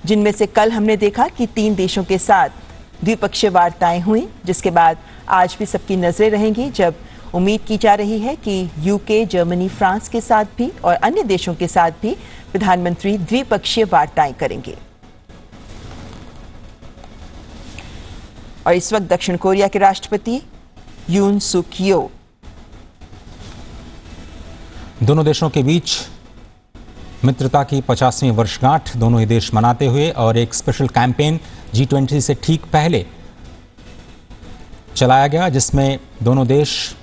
जिनमें से कल हमने देखा कि 3 देशों के साथ द्विपक्षीय वार्ताएं हुई, जिसके बाद आज भी सबकी नजरें रहेंगी जब उम्मीद की जा रही है कि यूके, जर्मनी, फ्रांस के साथ भी और अन्य देशों के साथ भी प्रधानमंत्री द्विपक्षीय वार्ताएं करेंगे। और इस वक्त दक्षिण कोरिया के राष्ट्रपति यून सुक येओल दोनों देशों के बीच मित्रता की 50वीं वर्षगांठ दोनों ही देश मनाते हुए और एक स्पेशल कैंपेन G20 से ठीक पहले चलाया गया, जिसमें दोनों देश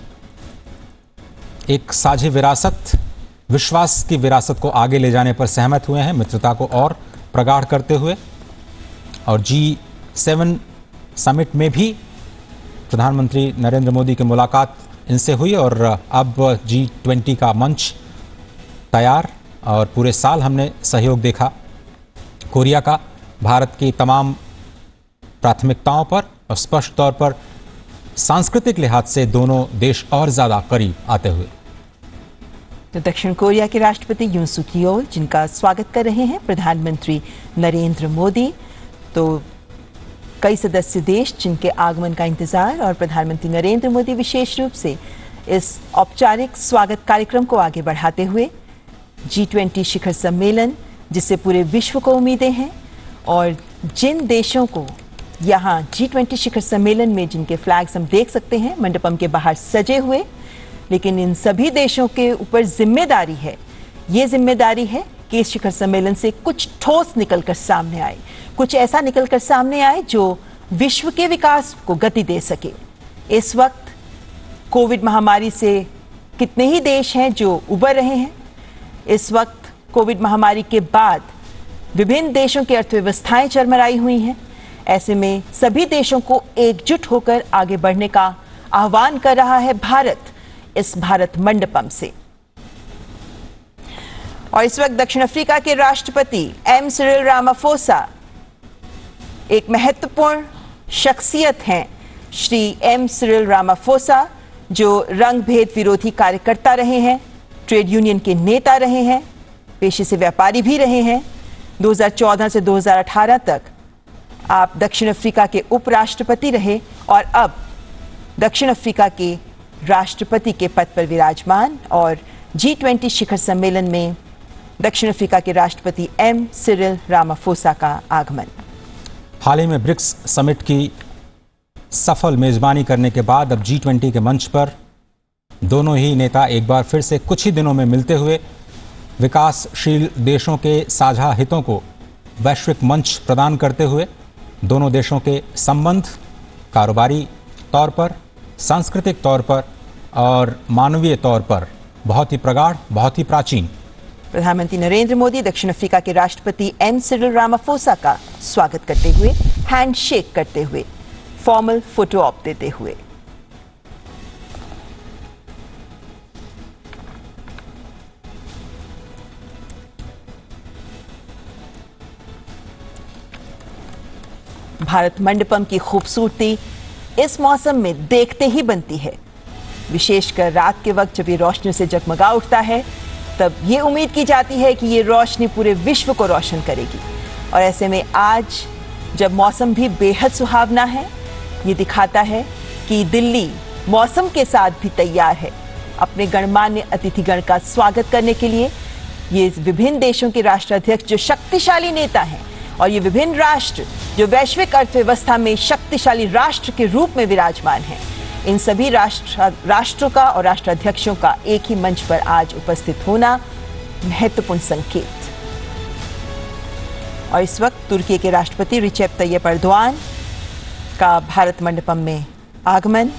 एक साझी विरासत, विश्वास की विरासत को आगे ले जाने पर सहमत हुए हैं, मित्रता को और प्रगाढ़ करते हुए। और G7 समिट में भी प्रधानमंत्री नरेंद्र मोदी की मुलाकात इनसे हुई और अब G20 का मंच तैयार और पूरे साल हमने सहयोग देखा कोरिया का भारत की तमाम प्राथमिकताओं पर और स्पष्ट तौर पर सांस्कृतिक लिहाज से दोनों देश और ज़्यादा करीब आते हुए। तो दक्षिण कोरिया के राष्ट्रपति यून सुक येओल जिनका स्वागत कर रहे हैं प्रधानमंत्री नरेंद्र मोदी, तो कई सदस्य देश जिनके आगमन का इंतजार और प्रधानमंत्री नरेंद्र मोदी विशेष रूप से इस औपचारिक स्वागत कार्यक्रम को आगे बढ़ाते हुए G20 शिखर सम्मेलन जिससे पूरे विश्व को उम्मीदें हैं और जिन देशों को यहाँ G20 शिखर सम्मेलन में जिनके फ्लैग्स हम देख सकते हैं मंडपम के बाहर सजे हुए, लेकिन इन सभी देशों के ऊपर जिम्मेदारी है, ये जिम्मेदारी है कि इस शिखर सम्मेलन से कुछ ठोस निकलकर सामने आए, कुछ ऐसा निकलकर सामने आए जो विश्व के विकास को गति दे सके। इस वक्त कोविड महामारी से कितने ही देश हैं जो उबर रहे हैं। इस वक्त कोविड महामारी के बाद विभिन्न देशों की अर्थव्यवस्थाएं चरमराई हुई हैं। ऐसे में सभी देशों को एकजुट होकर आगे बढ़ने का आह्वान कर रहा है भारत इस भारत मंडपम से। और इस वक्त दक्षिण अफ्रीका के राष्ट्रपति एम सिरिल रामाफोसा एक महत्वपूर्ण शख्सियत हैं। श्री एम सिरिल रामाफोसा जो रंग भेद विरोधी कार्यकर्ता रहे हैं, ट्रेड यूनियन के नेता रहे हैं, पेशे से व्यापारी भी रहे हैं। 2014 से 2018 तक आप दक्षिण अफ्रीका के उपराष्ट्रपति रहे और अब दक्षिण अफ्रीका के राष्ट्रपति के पद पर विराजमान। और G20 शिखर सम्मेलन में दक्षिण अफ्रीका के राष्ट्रपति एम सिरिल रामाफोसा का आगमन। हाल ही में ब्रिक्स समिट की सफल मेजबानी करने के बाद अब G20 के मंच पर दोनों ही नेता एक बार फिर से कुछ ही दिनों में मिलते हुए विकासशील देशों के साझा हितों को वैश्विक मंच प्रदान करते हुए दोनों देशों के संबंध कारोबारी तौर पर, सांस्कृतिक तौर पर और मानवीय तौर पर बहुत ही प्रगाढ़, बहुत ही प्राचीन। प्रधानमंत्री नरेंद्र मोदी दक्षिण अफ्रीका के राष्ट्रपति एम सिरिल रामाफोसा का स्वागत करते हुए, हैंडशेक करते हुए, फॉर्मल फोटो ऑप देते हुए। भारत मंडपम की खूबसूरती इस मौसम में देखते ही बनती है, विशेषकर रात के वक्त जब ये रोशनी से जगमगा उठता है, तब ये उम्मीद की जाती है कि ये रोशनी पूरे विश्व को रोशन करेगी। और ऐसे में आज जब मौसम भी बेहद सुहावना है, ये दिखाता है कि दिल्ली मौसम के साथ भी तैयार है अपने गणमान्य अतिथिगण का स्वागत करने के लिए। ये विभिन्न देशों के राष्ट्राध्यक्ष जो शक्तिशाली नेता हैं और ये विभिन्न राष्ट्र जो वैश्विक अर्थव्यवस्था में शक्तिशाली राष्ट्र के रूप में विराजमान हैं, इन सभी राष्ट्रों का और राष्ट्राध्यक्षों का एक ही मंच पर आज उपस्थित होना महत्वपूर्ण संकेत। और इस वक्त तुर्की के राष्ट्रपति रिसेप तैयप एर्दोआन का भारत मंडपम में आगमन।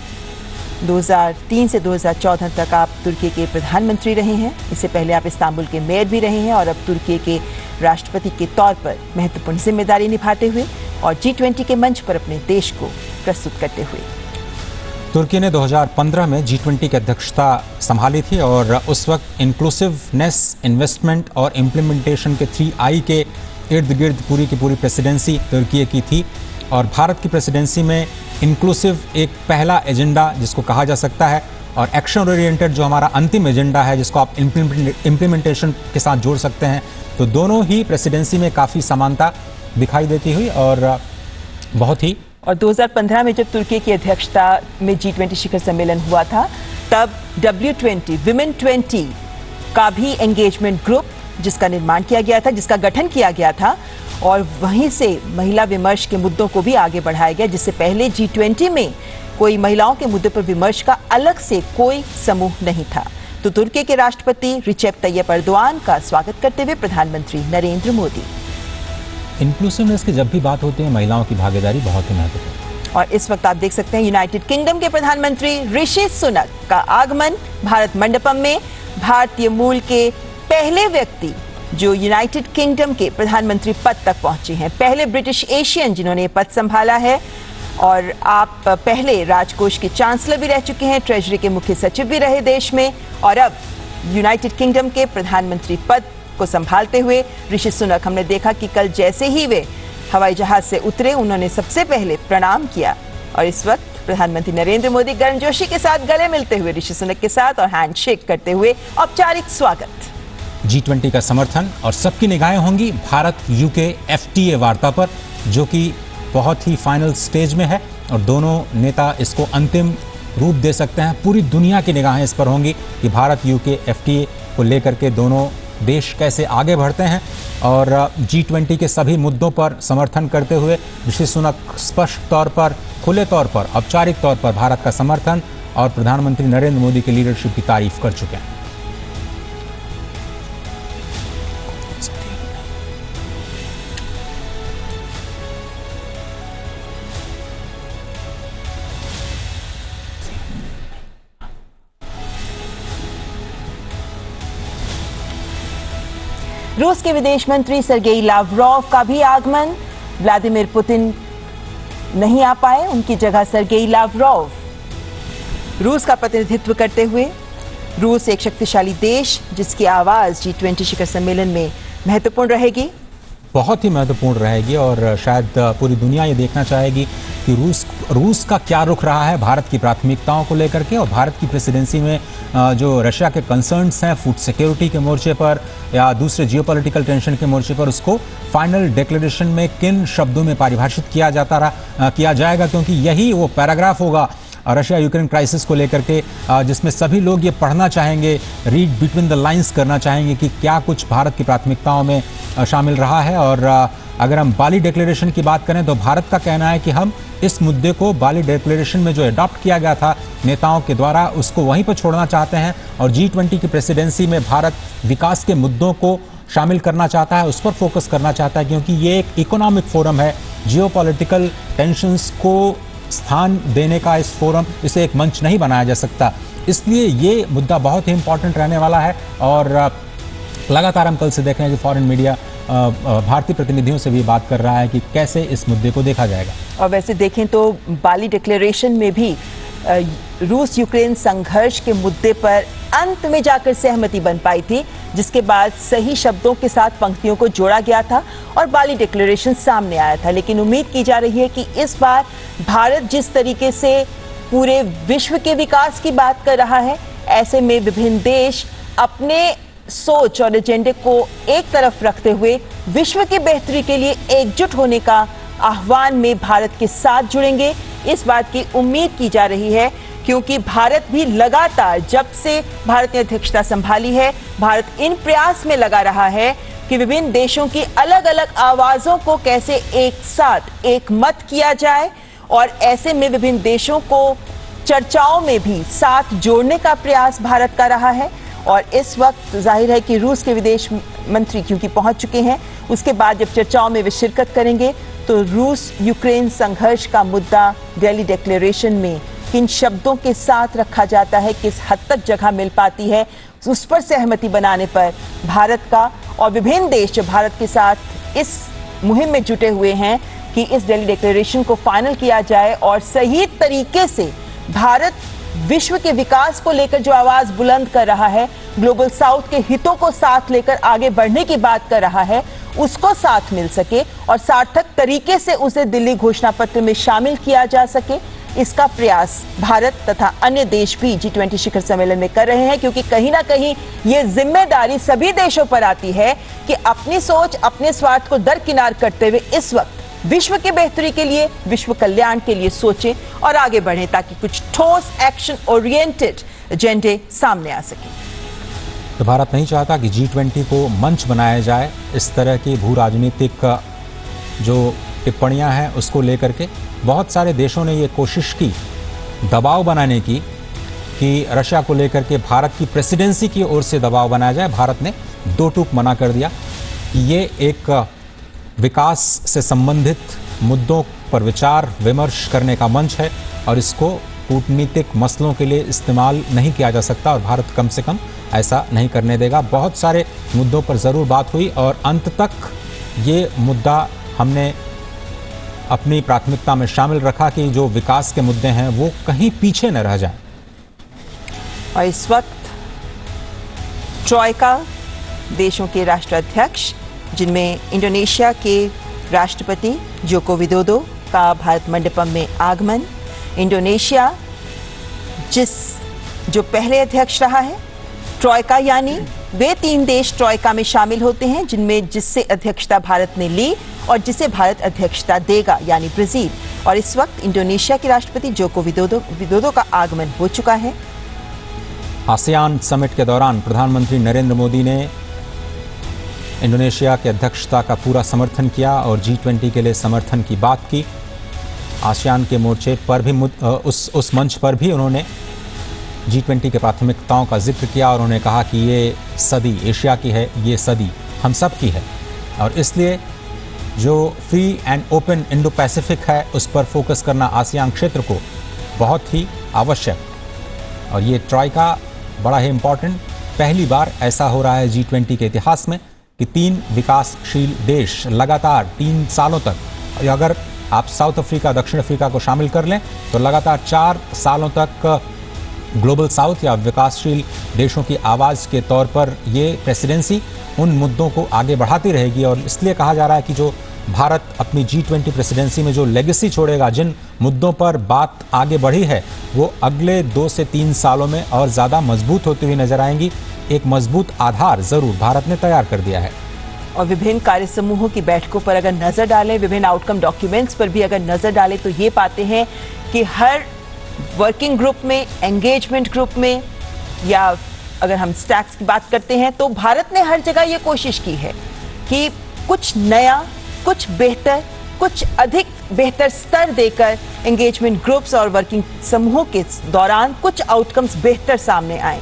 2003 से 2014 तक आप तुर्की के प्रधानमंत्री रहे हैं। इससे पहले आप इस्तांबुल के मेयर भी रहे हैं और अब तुर्की के राष्ट्रपति के तौर पर महत्वपूर्ण जिम्मेदारी निभाते हुए और G20 के मंच पर अपने देश को प्रस्तुत करते हुए। तुर्की ने 2015 में G20 की अध्यक्षता संभाली थी और उस वक्त इंक्लूसिवनेस, इन्वेस्टमेंट और इम्प्लीमेंटेशन के 3I के इर्द गिर्द पूरी की पूरी प्रेसिडेंसी तुर्की की थी। और भारत की प्रेसिडेंसी में इंक्लूसिव एक पहला एजेंडा जिसको कहा जा सकता है और एक्शन ओरिएंटेड जो हमारा अंतिम एजेंडा है जिसको आप इम्प्लीमेंटेशन के साथ जोड़ सकते हैं। तो दोनों ही प्रेसिडेंसी में काफ़ी समानता दिखाई देती हुई और बहुत ही। और 2015 में जब तुर्की की अध्यक्षता में G20 शिखर सम्मेलन हुआ था तब W20 विमेन 20 का भी एंगेजमेंट ग्रुप जिसका निर्माण किया गया था, जिसका गठन किया गया था और वहीं से महिला विमर्श के मुद्दों को भी आगे बढ़ाया गया, जिससे पहले G20 में कोई महिलाओं के मुद्दे पर विमर्श का अलग से कोई समूह नहीं था। तो तुर्की के राष्ट्रपति रिसेप तैयप एर्दोआन का स्वागत करते हुए प्रधानमंत्री नरेंद्र मोदी। इंक्लूसिवनेस की जब भी बात होती है महिलाओं की भागीदारी बहुत ही महत्वपूर्ण। और इस वक्त आप देख सकते हैं यूनाइटेड किंगडम के प्रधानमंत्री ऋषि सुनक का आगमन भारत मंडपम में। भारतीय मूल के पहले व्यक्ति जो यूनाइटेड किंगडम के प्रधानमंत्री पद तक पहुंचे हैं, पहले ब्रिटिश एशियन जिन्होंने पद संभाला है। और आप पहले राजकोष के चांसलर भी रह चुके हैं, ट्रेजरी के मुख्य सचिव भी रहे देश में और अब यूनाइटेड किंगडम के प्रधानमंत्री पद को संभालते हुए ऋषि सुनक, हमने देखा कि कल जैसे ही वे हवाई जहाज से उतरे उन्होंने सबसे पहले प्रणाम किया और इस वक्त प्रधानमंत्री नरेंद्र मोदी गर्मजोशी के साथ गले मिलते हुए ऋषि सुनक के साथ और हैंडशेक करते हुए औपचारिक स्वागत। G20 का समर्थन और सबकी निगाहें होंगी भारत UK FTA वार्ता पर जो कि बहुत ही फाइनल स्टेज में है और दोनों नेता इसको अंतिम रूप दे सकते हैं। पूरी दुनिया की निगाहें इस पर होंगी कि भारत UK FTA को लेकर के दोनों देश कैसे आगे बढ़ते हैं और G20 के सभी मुद्दों पर समर्थन करते हुए ऋषि सुनक स्पष्ट तौर पर, खुले तौर पर, औपचारिक तौर पर भारत का समर्थन और प्रधानमंत्री नरेंद्र मोदी की लीडरशिप की तारीफ कर चुके हैं। रूस के विदेश मंत्री सर्गेई लावरोव का भी आगमन। व्लादिमीर पुतिन नहीं आ पाए, उनकी जगह सर्गेई लावरोव रूस का प्रतिनिधित्व करते हुए। रूस एक शक्तिशाली देश जिसकी आवाज G20 शिखर सम्मेलन में महत्वपूर्ण रहेगी, बहुत ही महत्वपूर्ण रहेगी और शायद पूरी दुनिया ये देखना चाहेगी कि रूस का क्या रुख रहा है भारत की प्राथमिकताओं को लेकर के और भारत की प्रेसिडेंसी में जो रशिया के कंसर्न्स हैं फूड सिक्योरिटी के मोर्चे पर या दूसरे जियोपॉलिटिकल टेंशन के मोर्चे पर उसको फाइनल डिक्लेरेशन में किन शब्दों में परिभाषित किया जाएगा, क्योंकि यही वो पैराग्राफ होगा रशिया यूक्रेन क्राइसिस को लेकर के जिसमें सभी लोग ये पढ़ना चाहेंगे, रीड बिटवीन द लाइंस करना चाहेंगे कि क्या कुछ भारत की प्राथमिकताओं में शामिल रहा है। और अगर हम बाली डिक्लेरेशन की बात करें तो भारत का कहना है कि हम इस मुद्दे को बाली डिक्लेरेशन में जो अडॉप्ट किया गया था नेताओं के द्वारा उसको वहीं पर छोड़ना चाहते हैं और G20 की प्रेसिडेंसी में भारत विकास के मुद्दों को शामिल करना चाहता है, उस पर फोकस करना चाहता है, क्योंकि ये एक इकोनॉमिक फोरम है। जियोपॉलिटिकल टेंशंस को स्थान देने का इस फोरम, इसे एक मंच नहीं बनाया जा सकता, इसलिए ये मुद्दा बहुत ही इंपॉर्टेंट रहने वाला है। और लगातार हम कल से देख रहे हैं कि फॉरेन मीडिया भारतीय प्रतिनिधियों से भी बात कर रहा है कि कैसे इस मुद्दे को देखा जाएगा। और वैसे देखें तो बाली डिक्लेरेशन में भी रूस यूक्रेन संघर्ष के मुद्दे पर अंत में जाकर सहमति बन पाई थी, जिसके बाद सही शब्दों के साथ पंक्तियों को जोड़ा गया था और बाली डिक्लेरेशन सामने आया था। लेकिन उम्मीद की जा रही है कि इस बार भारत जिस तरीके से पूरे विश्व के विकास की बात कर रहा है, ऐसे में विभिन्न देश अपने सोच और एजेंडे को एक तरफ रखते हुए विश्व की बेहतरी के लिए एकजुट होने का आह्वान में भारत के साथ जुड़ेंगे। इस बात की उम्मीद की जा रही है क्योंकि भारत भी लगातार जब से भारत ने अध्यक्षता संभाली है, भारत इन प्रयास में लगा रहा है कि विभिन्न देशों की अलग अलग आवाजों को कैसे एक साथ एक मत किया जाए और ऐसे में विभिन्न देशों को चर्चाओं में भी साथ जोड़ने का प्रयास भारत का रहा है। और इस वक्त जाहिर है कि रूस के विदेश मंत्री क्योंकि पहुंच चुके हैं, उसके बाद जब चर्चाओं में वे शिरकत करेंगे तो रूस यूक्रेन संघर्ष का मुद्दा दिल्ली डिक्लेरेशन में किन शब्दों के साथ रखा जाता है, किस हद तक जगह मिल पाती है, उस पर सहमति बनाने पर भारत का और विभिन्न देश जो भारत के साथ इस मुहिम में जुटे हुए हैं कि इस दिल्ली डिक्लेरेशन को फाइनल किया जाए और सही तरीके से भारत विश्व के विकास को लेकर जो आवाज बुलंद कर रहा है, ग्लोबल साउथ के हितों को साथ लेकर आगे बढ़ने की बात कर रहा है, उसको साथ मिल सके और सार्थक तरीके से उसे दिल्ली घोषणा पत्र में शामिल किया जा सके, इसका प्रयास भारत तथा अन्य देश भी G20 शिखर सम्मेलन में कर रहे हैं। क्योंकि कहीं ना कहीं ये जिम्मेदारी सभी देशों पर आती है कि अपनी सोच, अपने स्वार्थ को दरकिनार करते हुए इस वक्त विश्व की बेहतरी के लिए, विश्व कल्याण के लिए सोचें और आगे बढ़ें ताकि कुछ ठोस एक्शन ओरिएंटेड एजेंडे सामने आ सके। तो भारत नहीं चाहता कि G20 को मंच बनाया जाए इस तरह की भू राजनीतिक जो टिप्पणियां हैं उसको लेकर के। बहुत सारे देशों ने ये कोशिश की दबाव बनाने की कि रशिया को लेकर के भारत की प्रेसिडेंसी की ओर से दबाव बनाया जाए। भारत ने दो टूक मना कर दिया कि ये एक विकास से संबंधित मुद्दों पर विचार विमर्श करने का मंच है और इसको कूटनीतिक मसलों के लिए इस्तेमाल नहीं किया जा सकता और भारत कम से कम ऐसा नहीं करने देगा। बहुत सारे मुद्दों पर ज़रूर बात हुई और अंत तक ये मुद्दा हमने अपनी प्राथमिकता में शामिल रखा कि जो विकास के मुद्दे हैं वो कहीं पीछे न रह जाएं। और इस वक्त ट्रॉयका देशों के राष्ट्राध्यक्ष जिनमें इंडोनेशिया के राष्ट्रपति जोको विदोदो का भारत मंडपम में आगमन, इंडोनेशिया जो पहले अध्यक्ष रहा है ट्रॉयका, यानी वे 3 देश ट्रॉयका में शामिल होते हैं जिनमें जिससे अध्यक्षता भारत ने ली और जिसे भारत अध्यक्षता देगा, यानी ब्राजील। और इस वक्त इंडोनेशिया के राष्ट्रपति जोको विदोदो का आगमन हो चुका है। आसियान समिट के दौरान प्रधानमंत्री नरेंद्र मोदी ने इंडोनेशिया की अध्यक्षता का पूरा समर्थन किया और G20 के लिए समर्थन की बात की। आसियान के मोर्चे पर भी उस मंच पर भी उन्होंने G20 के प्राथमिकताओं का जिक्र किया और उन्होंने कहा कि ये सदी एशिया की है, ये सदी हम सब की है और इसलिए जो free and open Indo Pacific है उस पर फोकस करना आसियान क्षेत्र को बहुत ही आवश्यक। और ये ट्रॉयका बड़ा ही इम्पॉर्टेंट, पहली बार ऐसा हो रहा है G20 के इतिहास में कि 3 विकासशील देश लगातार 3 सालों तक, अगर आप साउथ अफ्रीका, दक्षिण अफ्रीका को शामिल कर लें तो लगातार 4 सालों तक ग्लोबल साउथ या विकासशील देशों की आवाज़ के तौर पर ये प्रेसिडेंसी उन मुद्दों को आगे बढ़ाती रहेगी। और इसलिए कहा जा रहा है कि जो भारत अपनी G20 प्रेसिडेंसी में जो लेगेसी छोड़ेगा, जिन मुद्दों पर बात आगे बढ़ी है वो अगले 2 से 3 सालों में और ज़्यादा मजबूत होती हुई नजर आएंगी। एक मजबूत आधार ज़रूर भारत ने तैयार कर दिया है। और विभिन्न कार्य समूहों की बैठकों पर अगर नजर डालें, विभिन्न आउटकम डॉक्यूमेंट्स पर भी अगर नजर डालें तो ये पाते हैं कि हर वर्किंग ग्रुप में, एंगेजमेंट ग्रुप में, या अगर हम स्टैक्स की बात करते हैं तो भारत ने हर जगह ये कोशिश की है कि कुछ नया, कुछ बेहतर, कुछ अधिक बेहतर स्तर देकर एंगेजमेंट ग्रुप्स और वर्किंग समूहों के दौरान कुछ आउटकम्स बेहतर सामने आए।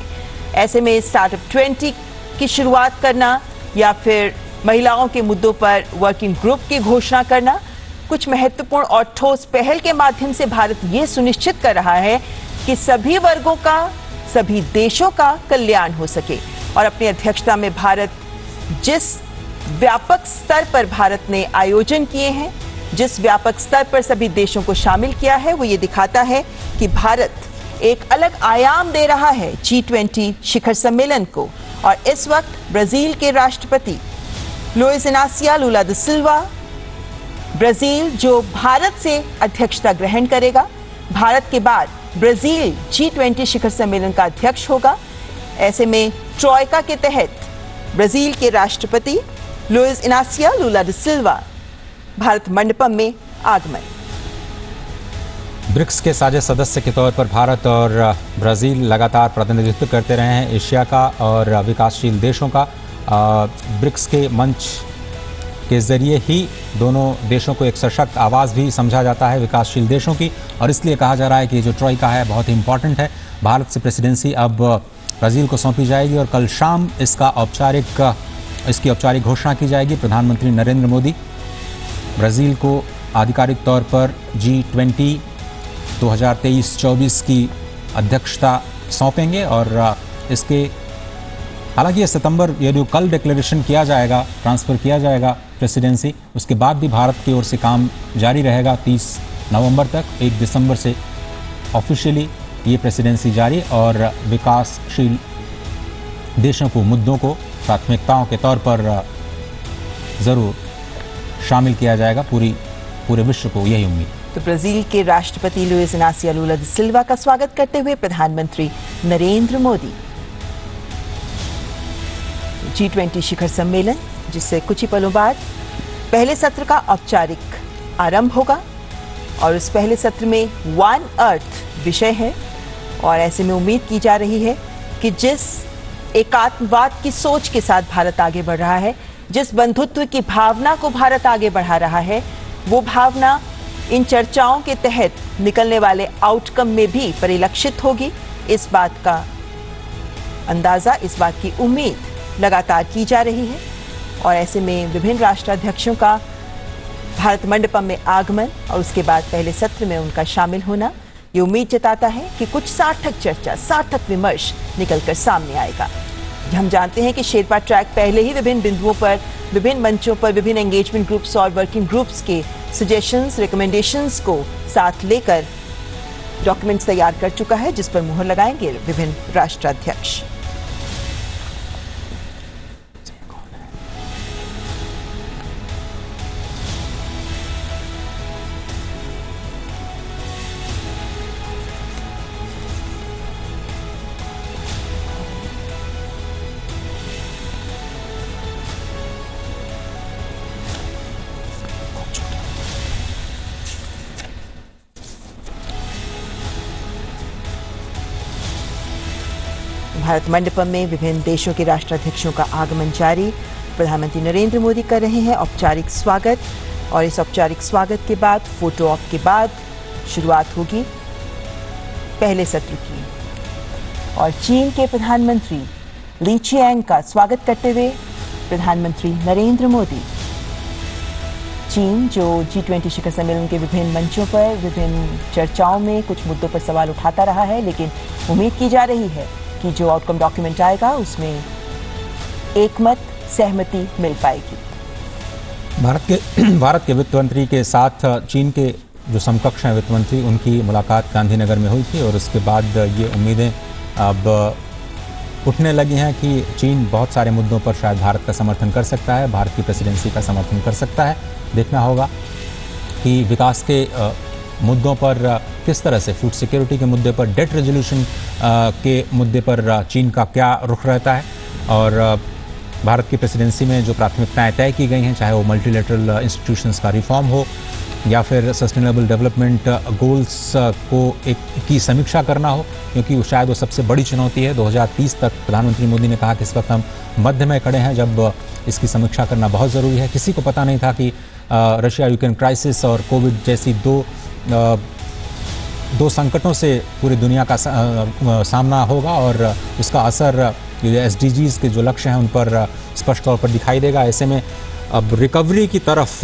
ऐसे में स्टार्टअप 20 की शुरुआत करना या फिर महिलाओं के मुद्दों पर वर्किंग ग्रुप की घोषणा करना, कुछ महत्वपूर्ण और ठोस पहल के माध्यम से भारत ये सुनिश्चित कर रहा है कि सभी वर्गों का, सभी देशों का कल्याण हो सके। और अपनी अध्यक्षता में भारत जिस व्यापक स्तर पर भारत ने आयोजन किए हैं, जिस व्यापक स्तर पर सभी देशों को शामिल किया है, वो ये दिखाता है कि भारत एक अलग आयाम दे रहा है G20 शिखर सम्मेलन को। और इस वक्त ब्राजील के राष्ट्रपति लुइस इनासियो लुला दा सिल्वा, ब्राजील जो भारत से अध्यक्षता ग्रहण करेगा, भारत के बाद ब्राजील G20 शिखर सम्मेलन का अध्यक्ष होगा। ऐसे में ट्रॉयका के तहत ब्राजील के राष्ट्रपति लुइस इनासियो लुला दा सिल्वा भारत मंडपम में आगमन। ब्रिक्स के साझे सदस्य के तौर पर भारत और ब्राज़ील लगातार प्रतिनिधित्व करते रहे हैं एशिया का और विकासशील देशों का। ब्रिक्स के मंच के जरिए ही दोनों देशों को एक सशक्त आवाज़ भी समझा जाता है विकासशील देशों की, और इसलिए कहा जा रहा है कि जो ट्रॉइका है बहुत ही इंपॉर्टेंट है। भारत से प्रेसिडेंसी अब ब्राज़ील को सौंपी जाएगी और कल शाम इसकी औपचारिक घोषणा की जाएगी। प्रधानमंत्री नरेंद्र मोदी ब्राज़ील को आधिकारिक तौर पर G20 2023-24 की अध्यक्षता सौंपेंगे और इसके हालांकि ये सितंबर ये जो कल डिक्लेरेशन किया जाएगा, ट्रांसफ़र किया जाएगा प्रेसिडेंसी, उसके बाद भी भारत की ओर से काम जारी रहेगा 30 नवंबर तक। 1 दिसंबर से ऑफिशियली ये प्रेसिडेंसी जारी और विकासशील देशों को मुद्दों को प्राथमिकताओं के तौर पर ज़रूर शामिल किया जाएगा। पूरे विश्व को यही उम्मीद। तो ब्राजील के राष्ट्रपति लुइस इनासियो लुला दा सिल्वा का स्वागत करते हुए प्रधानमंत्री नरेंद्र मोदी। G20 शिखर सम्मेलन, जिससे कुछ ही पलों बाद पहले सत्र का औपचारिक आरंभ होगा और उस पहले सत्र में वन अर्थ विषय है और ऐसे में उम्मीद की जा रही है कि जिस एकात्मवाद की सोच के साथ भारत आगे बढ़ रहा है, जिस बंधुत्व की भावना को भारत आगे बढ़ा रहा है, वो भावना इन चर्चाओं के तहत निकलने वाले आउटकम में भी परिलक्षित होगी। इस बात का अंदाजा, इस बात की उम्मीद लगातार की जा रही है और ऐसे में विभिन्न राष्ट्राध्यक्षों का भारत मंडपम में आगमन और उसके बाद पहले सत्र में उनका शामिल होना ये उम्मीद जताता है कि कुछ सार्थक चर्चा, सार्थक विमर्श निकलकर सामने आएगा। हम जानते हैं कि शेरपा ट्रैक पहले ही विभिन्न बिंदुओं पर, विभिन्न मंचों पर, विभिन्न एंगेजमेंट ग्रुप्स और वर्किंग ग्रुप्स के सजेशंस, रिकमेंडेशंस को साथ लेकर डॉक्यूमेंट्स तैयार कर चुका है, जिस पर मुहर लगाएंगे विभिन्न राष्ट्राध्यक्ष। भारत मंडपम में विभिन्न देशों के राष्ट्राध्यक्षों का आगमन जारी। प्रधानमंत्री नरेंद्र मोदी कर रहे हैं औपचारिक स्वागत और इस औपचारिक स्वागत के बाद फोटो ऑप के बाद शुरुआत होगी पहले सत्र की। और चीन के प्रधानमंत्री ली चियांग का स्वागत करते हुए प्रधानमंत्री नरेंद्र मोदी। चीन जो G20 शिखर सम्मेलन के विभिन्न मंचों पर, विभिन्न चर्चाओं में कुछ मुद्दों पर सवाल उठाता रहा है, लेकिन उम्मीद की जा रही है कि जो आउटकम डॉक्यूमेंट आएगा उसमें एकमत सहमति मिल पाएगी। भारत के वित्त मंत्री के साथ चीन के जो समकक्ष हैं वित्त मंत्री, उनकी मुलाकात गांधीनगर में हुई थी और उसके बाद ये उम्मीदें अब उठने लगी हैं कि चीन बहुत सारे मुद्दों पर शायद भारत का समर्थन कर सकता है, भारत की प्रेसिडेंसी का समर्थन कर सकता है। देखना होगा कि विकास के मुद्दों पर किस तरह से, फूड सिक्योरिटी के मुद्दे पर, डेट रेजोल्यूशन के मुद्दे पर चीन का क्या रुख रहता है और भारत की प्रेसिडेंसी में जो प्राथमिकताएं तय की गई हैं, चाहे वो मल्टीलेटरल इंस्टीट्यूशंस का रिफॉर्म हो या फिर सस्टेनेबल डेवलपमेंट गोल्स की समीक्षा करना हो, क्योंकि वो शायद वो सबसे बड़ी चुनौती है। 2030 तक प्रधानमंत्री मोदी ने कहा कि इस वक्त हम मध्य में खड़े हैं जब इसकी समीक्षा करना बहुत ज़रूरी है। किसी को पता नहीं था कि रशिया यूक्रेन क्राइसिस और कोविड जैसी दो संकटों से पूरी दुनिया का सामना होगा और उसका असर SDGs के जो लक्ष्य हैं उन पर स्पष्ट तौर पर दिखाई देगा। ऐसे में अब रिकवरी की तरफ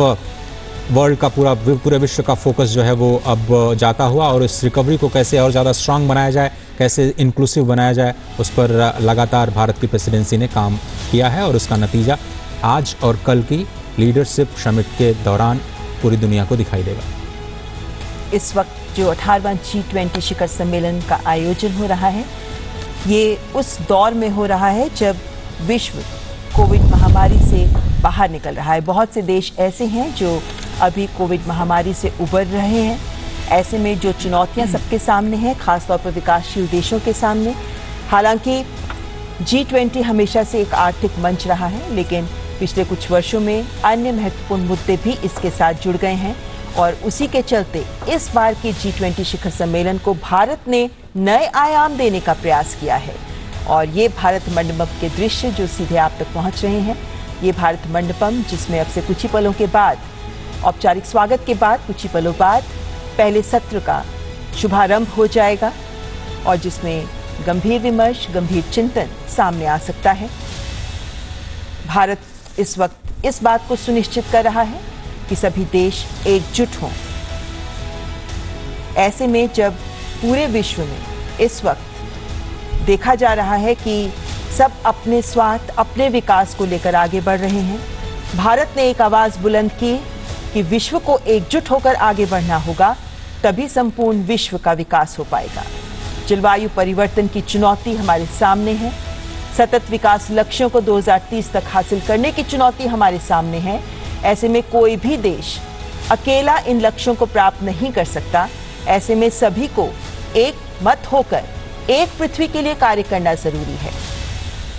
वर्ल्ड का पूरे विश्व का फोकस जो है वो अब जाता हुआ और इस रिकवरी को कैसे और ज़्यादा स्ट्रांग बनाया जाए, कैसे इंक्लूसिव बनाया जाए, उस पर लगातार भारत की प्रेसिडेंसी ने काम किया है और उसका नतीजा आज और कल की लीडरशिप समिट के दौरान पूरी दुनिया को दिखाई देगा। इस वक्त जो 18वां G20 शिखर सम्मेलन का आयोजन हो रहा है, ये उस दौर में हो रहा है जब विश्व कोविड महामारी से बाहर निकल रहा है। बहुत से देश ऐसे हैं जो अभी कोविड महामारी से उबर रहे हैं। ऐसे में जो चुनौतियां सबके सामने हैं, खासतौर पर विकासशील देशों के सामने, हालांकि G20 हमेशा से एक आर्थिक मंच रहा है, लेकिन पिछले कुछ वर्षों में अन्य महत्वपूर्ण मुद्दे भी इसके साथ जुड़ गए हैं और उसी के चलते इस बार के G20 शिखर सम्मेलन को भारत ने नए आयाम देने का प्रयास किया है। और ये भारत मंडपम के दृश्य जो सीधे आप तक पहुंच रहे हैं, ये भारत मंडपम, जिसमें अब से कुछ ही पलों के बाद, औपचारिक स्वागत के बाद कुछ ही पलों बाद पहले सत्र का शुभारंभ हो जाएगा और जिसमें गंभीर विमर्श, गंभीर चिंतन सामने आ सकता है। भारत इस वक्त इस बात को सुनिश्चित कर रहा है कि सभी देश एकजुट हों। ऐसे में जब पूरे विश्व में इस वक्त देखा जा रहा है कि सब अपने स्वार्थ, अपने विकास को लेकर आगे बढ़ रहे हैं, भारत ने एक आवाज बुलंद की कि विश्व को एकजुट होकर आगे बढ़ना होगा, तभी संपूर्ण विश्व का विकास हो पाएगा। जलवायु परिवर्तन की चुनौती हमारे सामने है, सतत विकास लक्ष्यों को 2030 तक हासिल करने की चुनौती हमारे सामने है। ऐसे में कोई भी देश अकेला इन लक्ष्यों को प्राप्त नहीं कर सकता। ऐसे में सभी को एक मत होकर एक पृथ्वी के लिए कार्य करना जरूरी है।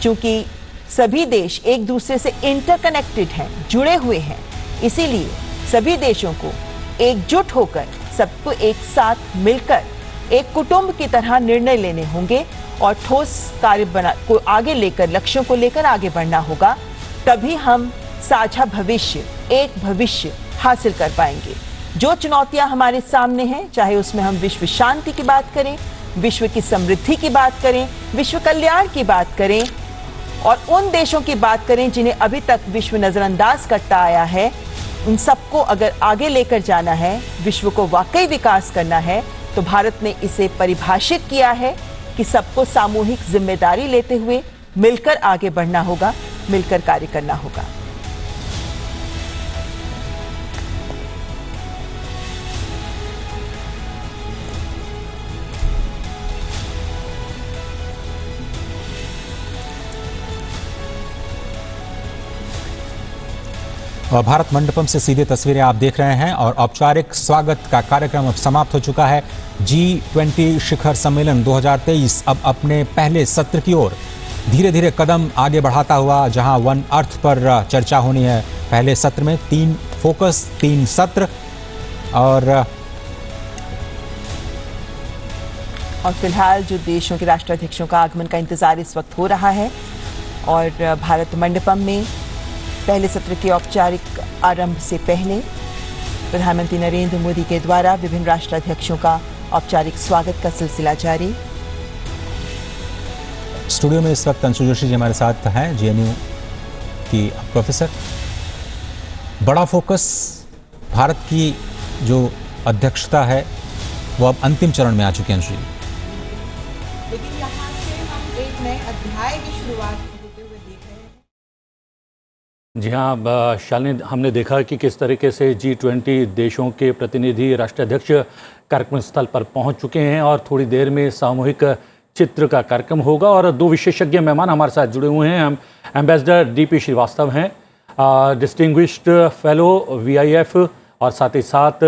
क्योंकि सभी देश एक दूसरे से इंटरकनेक्टेड हैं, जुड़े हुए हैं, इसीलिए सभी देशों को एकजुट होकर, सबको एक साथ मिलकर एक कुटुंब की तरह निर्णय लेने होंगे और ठोस कार्य को आगे लेकर, लक्ष्यों को लेकर आगे बढ़ना होगा। तभी हम साझा भविष्य, एक भविष्य हासिल कर पाएंगे। जो चुनौतियां हमारे सामने हैं, चाहे उसमें हम विश्व शांति की बात करें, विश्व की समृद्धि की बात करें, विश्व कल्याण की बात करें और उन देशों की बात करें जिन्हें अभी तक विश्व नजरअंदाज करता आया है, उन सबको अगर आगे लेकर जाना है, विश्व को वाकई विकास करना है, तो भारत ने इसे परिभाषित किया है कि सबको सामूहिक जिम्मेदारी लेते हुए मिलकर आगे बढ़ना होगा, मिलकर कार्य करना होगा। और भारत मंडपम से सीधे तस्वीरें आप देख रहे हैं और औपचारिक स्वागत का कार्यक्रम अब समाप्त हो चुका है। G20 शिखर सम्मेलन 2023 अब अपने पहले सत्र की ओर धीरे धीरे कदम आगे बढ़ाता हुआ, जहां वन अर्थ पर चर्चा होनी है। पहले सत्र में 3 फोकस, 3 सत्र और फिलहाल जो देशों के राष्ट्राध्यक्षों का आगमन का इंतजार इस वक्त हो रहा है और भारत मंडपम में पहले सत्र के औपचारिक आरंभ से पहले प्रधानमंत्री नरेंद्र मोदी के द्वारा विभिन्न राष्ट्राध्यक्षों का औपचारिक स्वागत का सिलसिला जारी। स्टूडियो में इस वक्त अंशु जोशी जी हमारे साथ हैं, GNU की प्रोफेसर। बड़ा फोकस, भारत की जो अध्यक्षता है वो अब अंतिम चरण में आ चुकी है अंशु जी। लेकिन यहाँ से हम एक नए अध्याय की शुरुआत होते हुए देख रहे हैं। जी हाँ शालिनी, हमने देखा कि किस तरीके से G20 देशों के प्रतिनिधि, राष्ट्राध्यक्ष कार्यक्रम स्थल पर पहुंच चुके हैं और थोड़ी देर में सामूहिक चित्र का कार्यक्रम होगा और 2 विशेषज्ञ मेहमान हमारे साथ जुड़े हुए हैं। हम एम्बेसडर DP श्रीवास्तव हैं, डिस्टिंग्विश्ड फेलो VIF, और साथ ही साथ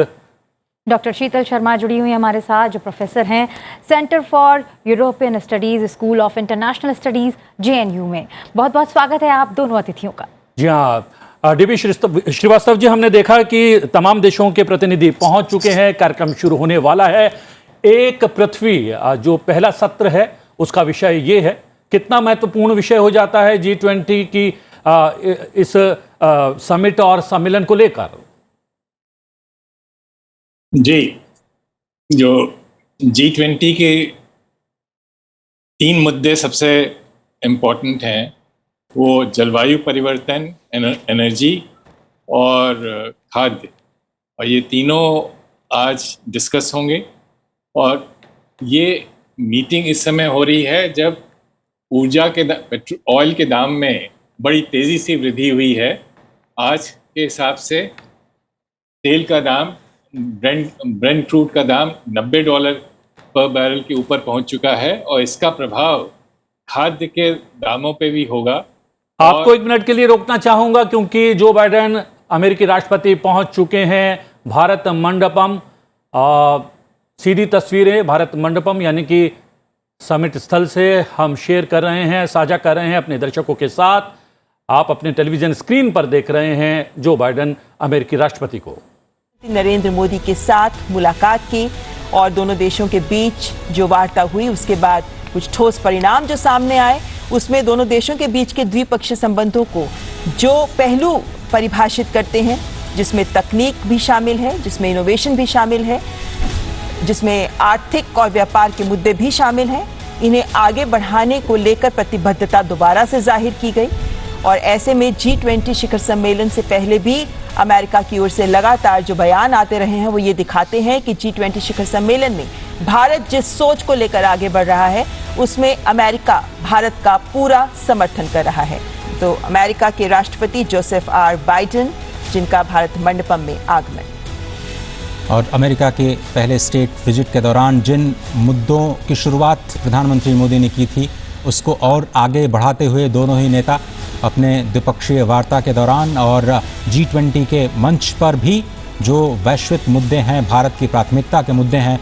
डॉक्टर शीतल शर्मा जुड़ी हुई हमारे साथ, जो प्रोफेसर हैं centre for European studies, school of international studies, JNU में। बहुत बहुत स्वागत है आप दोनों अतिथियों का। जी हाँ DP श्रीवास्तव जी, हमने देखा कि तमाम देशों के प्रतिनिधि पहुंच चुके हैं, कार्यक्रम शुरू होने वाला है। एक पृथ्वी जो पहला सत्र है उसका विषय ये है, कितना महत्वपूर्ण विषय हो जाता है G20 की इस समिट और सम्मेलन को लेकर। जी, जो G20 के 3 मुद्दे सबसे इम्पोर्टेंट हैं, वो जलवायु परिवर्तन, एनर्जी और खाद्य, और ये तीनों आज डिस्कस होंगे। और ये मीटिंग इस समय हो रही है जब ऊर्जा के ऑयल के दाम में बड़ी तेज़ी से वृद्धि हुई है। आज के हिसाब से तेल का दाम, ब्रेंट क्रूड का दाम $90 पर बैरल के ऊपर पहुंच चुका है और इसका प्रभाव खाद्य के दामों पे भी होगा। आपको 1 मिनट के लिए रोकना चाहूंगा क्योंकि जो बाइडेन अमेरिकी राष्ट्रपति पहुंच चुके हैं भारत मंडपम। सीधी तस्वीरें भारत मंडपम यानी कि समिट स्थल से हम शेयर कर रहे हैं, साझा कर रहे हैं अपने दर्शकों के साथ। आप अपने टेलीविजन स्क्रीन पर देख रहे हैं जो बाइडेन अमेरिकी राष्ट्रपति को नरेंद्र मोदी के साथ मुलाकात की और दोनों देशों के बीच जो वार्ता हुई, उसके बाद कुछ ठोस परिणाम जो सामने आए, उसमें दोनों देशों के बीच के द्विपक्षीय संबंधों को जो पहलू परिभाषित करते हैं, जिसमें तकनीक भी शामिल है, जिसमें इनोवेशन भी शामिल है, जिसमें आर्थिक और व्यापार के मुद्दे भी शामिल हैं, इन्हें आगे बढ़ाने को लेकर प्रतिबद्धता दोबारा से जाहिर की गई। और ऐसे में G20 शिखर सम्मेलन से पहले भी अमेरिका की ओर से लगातार जो बयान आते रहे हैं वो ये दिखाते हैं कि G20 शिखर सम्मेलन में भारत जिस सोच को लेकर आगे बढ़ रहा है उसमें अमेरिका भारत का पूरा समर्थन कर रहा है। तो अमेरिका के राष्ट्रपति जोसेफ आर बाइडेन, जिनका भारत मंडपम में आगमन। और अमेरिका के पहले स्टेट विजिट के दौरान जिन मुद्दों की शुरुआत प्रधानमंत्री मोदी ने की थी उसको और आगे बढ़ाते हुए दोनों ही नेता अपने द्विपक्षीय वार्ता के दौरान और G20 के मंच पर भी जो वैश्विक मुद्दे हैं, भारत की प्राथमिकता के मुद्दे हैं,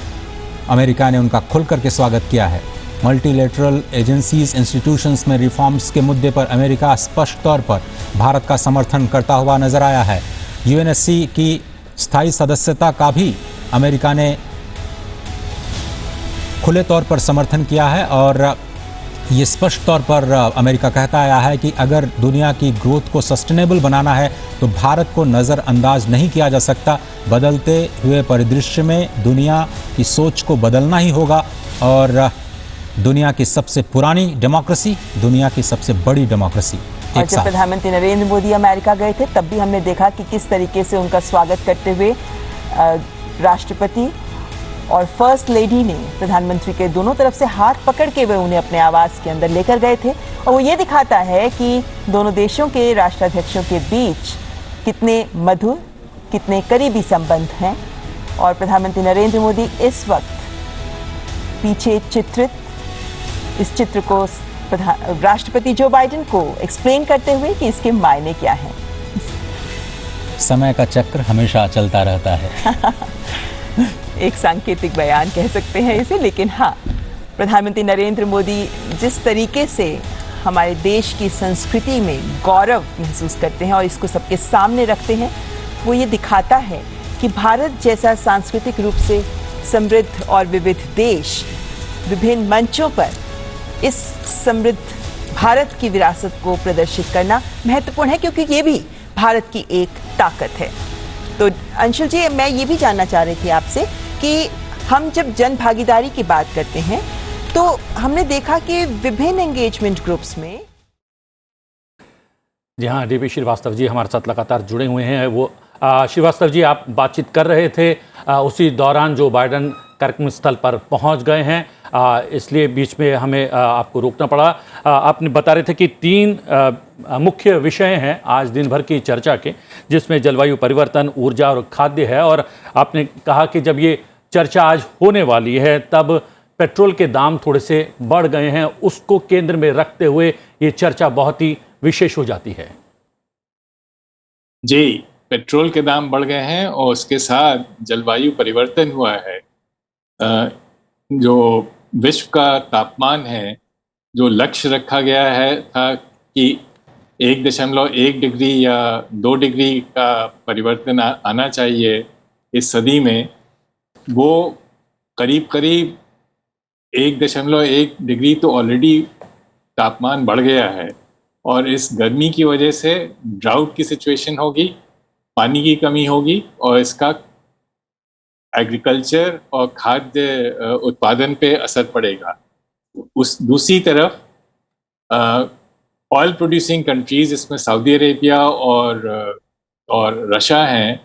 अमेरिका ने उनका खुल करके स्वागत किया है। मल्टीलेटरल एजेंसीज, इंस्टीट्यूशंस में रिफॉर्म्स के मुद्दे पर अमेरिका स्पष्ट तौर पर भारत का समर्थन करता हुआ नजर आया है। UNSC की स्थायी सदस्यता का भी अमेरिका ने खुले तौर पर समर्थन किया है और ये स्पष्ट तौर पर अमेरिका कहता आया है कि अगर दुनिया की ग्रोथ को सस्टेनेबल बनाना है तो भारत को नज़रअंदाज नहीं किया जा सकता। बदलते हुए परिदृश्य में दुनिया की सोच को बदलना ही होगा और दुनिया की सबसे पुरानी डेमोक्रेसी, दुनिया की सबसे बड़ी डेमोक्रेसी और जब प्रधानमंत्री नरेंद्र मोदी अमेरिका गए थे तब भी हमने देखा कि किस तरीके से उनका स्वागत करते हुए राष्ट्रपति और फर्स्ट लेडी ने प्रधानमंत्री के दोनों तरफ से हाथ पकड़ के वे उन्हें अपने आवास के अंदर लेकर गए थे। और वो ये दिखाता है कि दोनों देशों के राष्ट्राध्यक्षों के बीच कितने मधुर, कितने करीबी संबंध हैं। और प्रधानमंत्री नरेंद्र मोदी इस वक्त पीछे चित्रित इस चित्र को राष्ट्रपति जो बाइडेन को एक्सप्लेन करते हुए कि इसके मायने क्या हैं। समय का चक्र हमेशा चलता रहता है। एक सांकेतिक बयान कह सकते हैं इसे, लेकिन हाँ, प्रधानमंत्री नरेंद्र मोदी जिस तरीके से हमारे देश की संस्कृति में गौरव महसूस करते हैं और इसको सबके सामने रखते हैं, वो ये दिखाता है कि भारत जैसा सांस्कृतिक रूप से समृद्ध और विविध देश विभिन्न मंचों पर इस समृद्ध भारत की विरासत को प्रदर्शित करना महत्वपूर्ण है, क्योंकि ये भी भारत की एक ताकत है। तो अंशुल जी, मैं ये भी जानना चाह रही थी आपसे कि हम जब जन भागीदारी की बात करते हैं तो हमने देखा कि विभिन्न एंगेजमेंट ग्रुप्स में। जी हाँ, DP श्रीवास्तव जी हमारे साथ लगातार जुड़े हुए हैं। वो श्रीवास्तव जी, आप बातचीत कर रहे थे उसी दौरान जो बाइडेन कार्यक्रम स्थल पर पहुंच गए हैं, इसलिए बीच में हमें आपको रोकना पड़ा। आपने बता रहे थे कि 3 मुख्य विषय हैं आज दिन भर की चर्चा के, जिसमें जलवायु परिवर्तन, ऊर्जा और खाद्य है। और आपने कहा कि जब ये चर्चा आज होने वाली है तब पेट्रोल के दाम थोड़े से बढ़ गए हैं, उसको केंद्र में रखते हुए ये चर्चा बहुत ही विशेष हो जाती है। जी, पेट्रोल के दाम बढ़ गए हैं और उसके साथ जलवायु परिवर्तन हुआ है। जो विश्व का तापमान है, जो लक्ष्य रखा गया है था कि 1.1 डिग्री या 2 डिग्री का परिवर्तन आना चाहिए इस सदी में, वो करीब करीब 1.1 डिग्री तो ऑलरेडी तापमान बढ़ गया है। और इस गर्मी की वजह से ड्राउट की सिचुएशन होगी, पानी की कमी होगी और इसका एग्रीकल्चर और खाद्य उत्पादन पे असर पड़ेगा। उस दूसरी तरफ ऑयल प्रोड्यूसिंग कंट्रीज, इसमें सऊदी अरेबिया और रशिया हैं,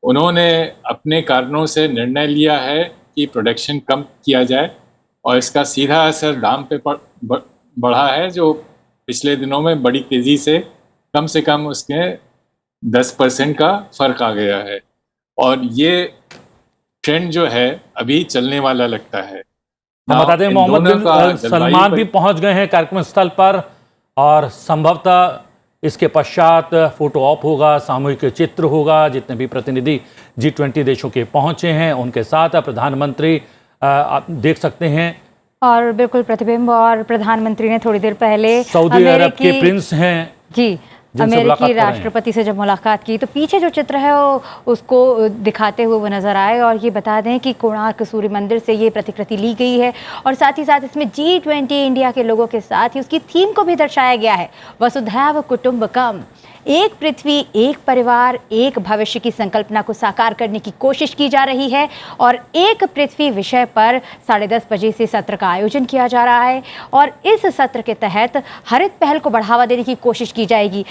उन्होंने अपने कारणों से निर्णय लिया है कि प्रोडक्शन कम किया जाए और इसका सीधा असर दाम पे बढ़ा है, जो पिछले दिनों में बड़ी तेज़ी से कम उसके 10% का फ़र्क आ गया है। और ये ट्रेंड जो है अभी चलने वाला लगता है। हम बता दें मोहम्मद बिन सलमान भी पहुंच गए हैं कार्यक्रम स्थल पर और संभवतः इसके पश्चात फोटो ऑप होगा, सामूहिक चित्र होगा। जितने भी प्रतिनिधि G20 देशों के पहुंचे हैं उनके साथ प्रधानमंत्री आप देख सकते हैं। और बिल्कुल प्रतिबिंब, और प्रधानमंत्री ने थोड़ी देर पहले सऊदी अरब के प्रिंस हैं जी अमेरिकी राष्ट्रपति से जब मुलाकात की तो पीछे जो चित्र है वो उसको दिखाते हुए वो नजर आए। और ये बता दें कि कोणार्क सूर्य मंदिर से ये प्रतिकृति ली गई है और साथ ही साथ इसमें G20 इंडिया के लोगों के साथ ही उसकी थीम को भी दर्शाया गया है, वसुधैव कुटुंबकम। एक पृथ्वी, एक परिवार, एक भविष्य की संकल्पना को साकार करने की कोशिश की जा रही है और एक पृथ्वी विषय पर 10:30 बजे से सत्र का आयोजन किया जा रहा है और इस सत्र के तहत हरित पहल को बढ़ावा देने की कोशिश की जाएगी।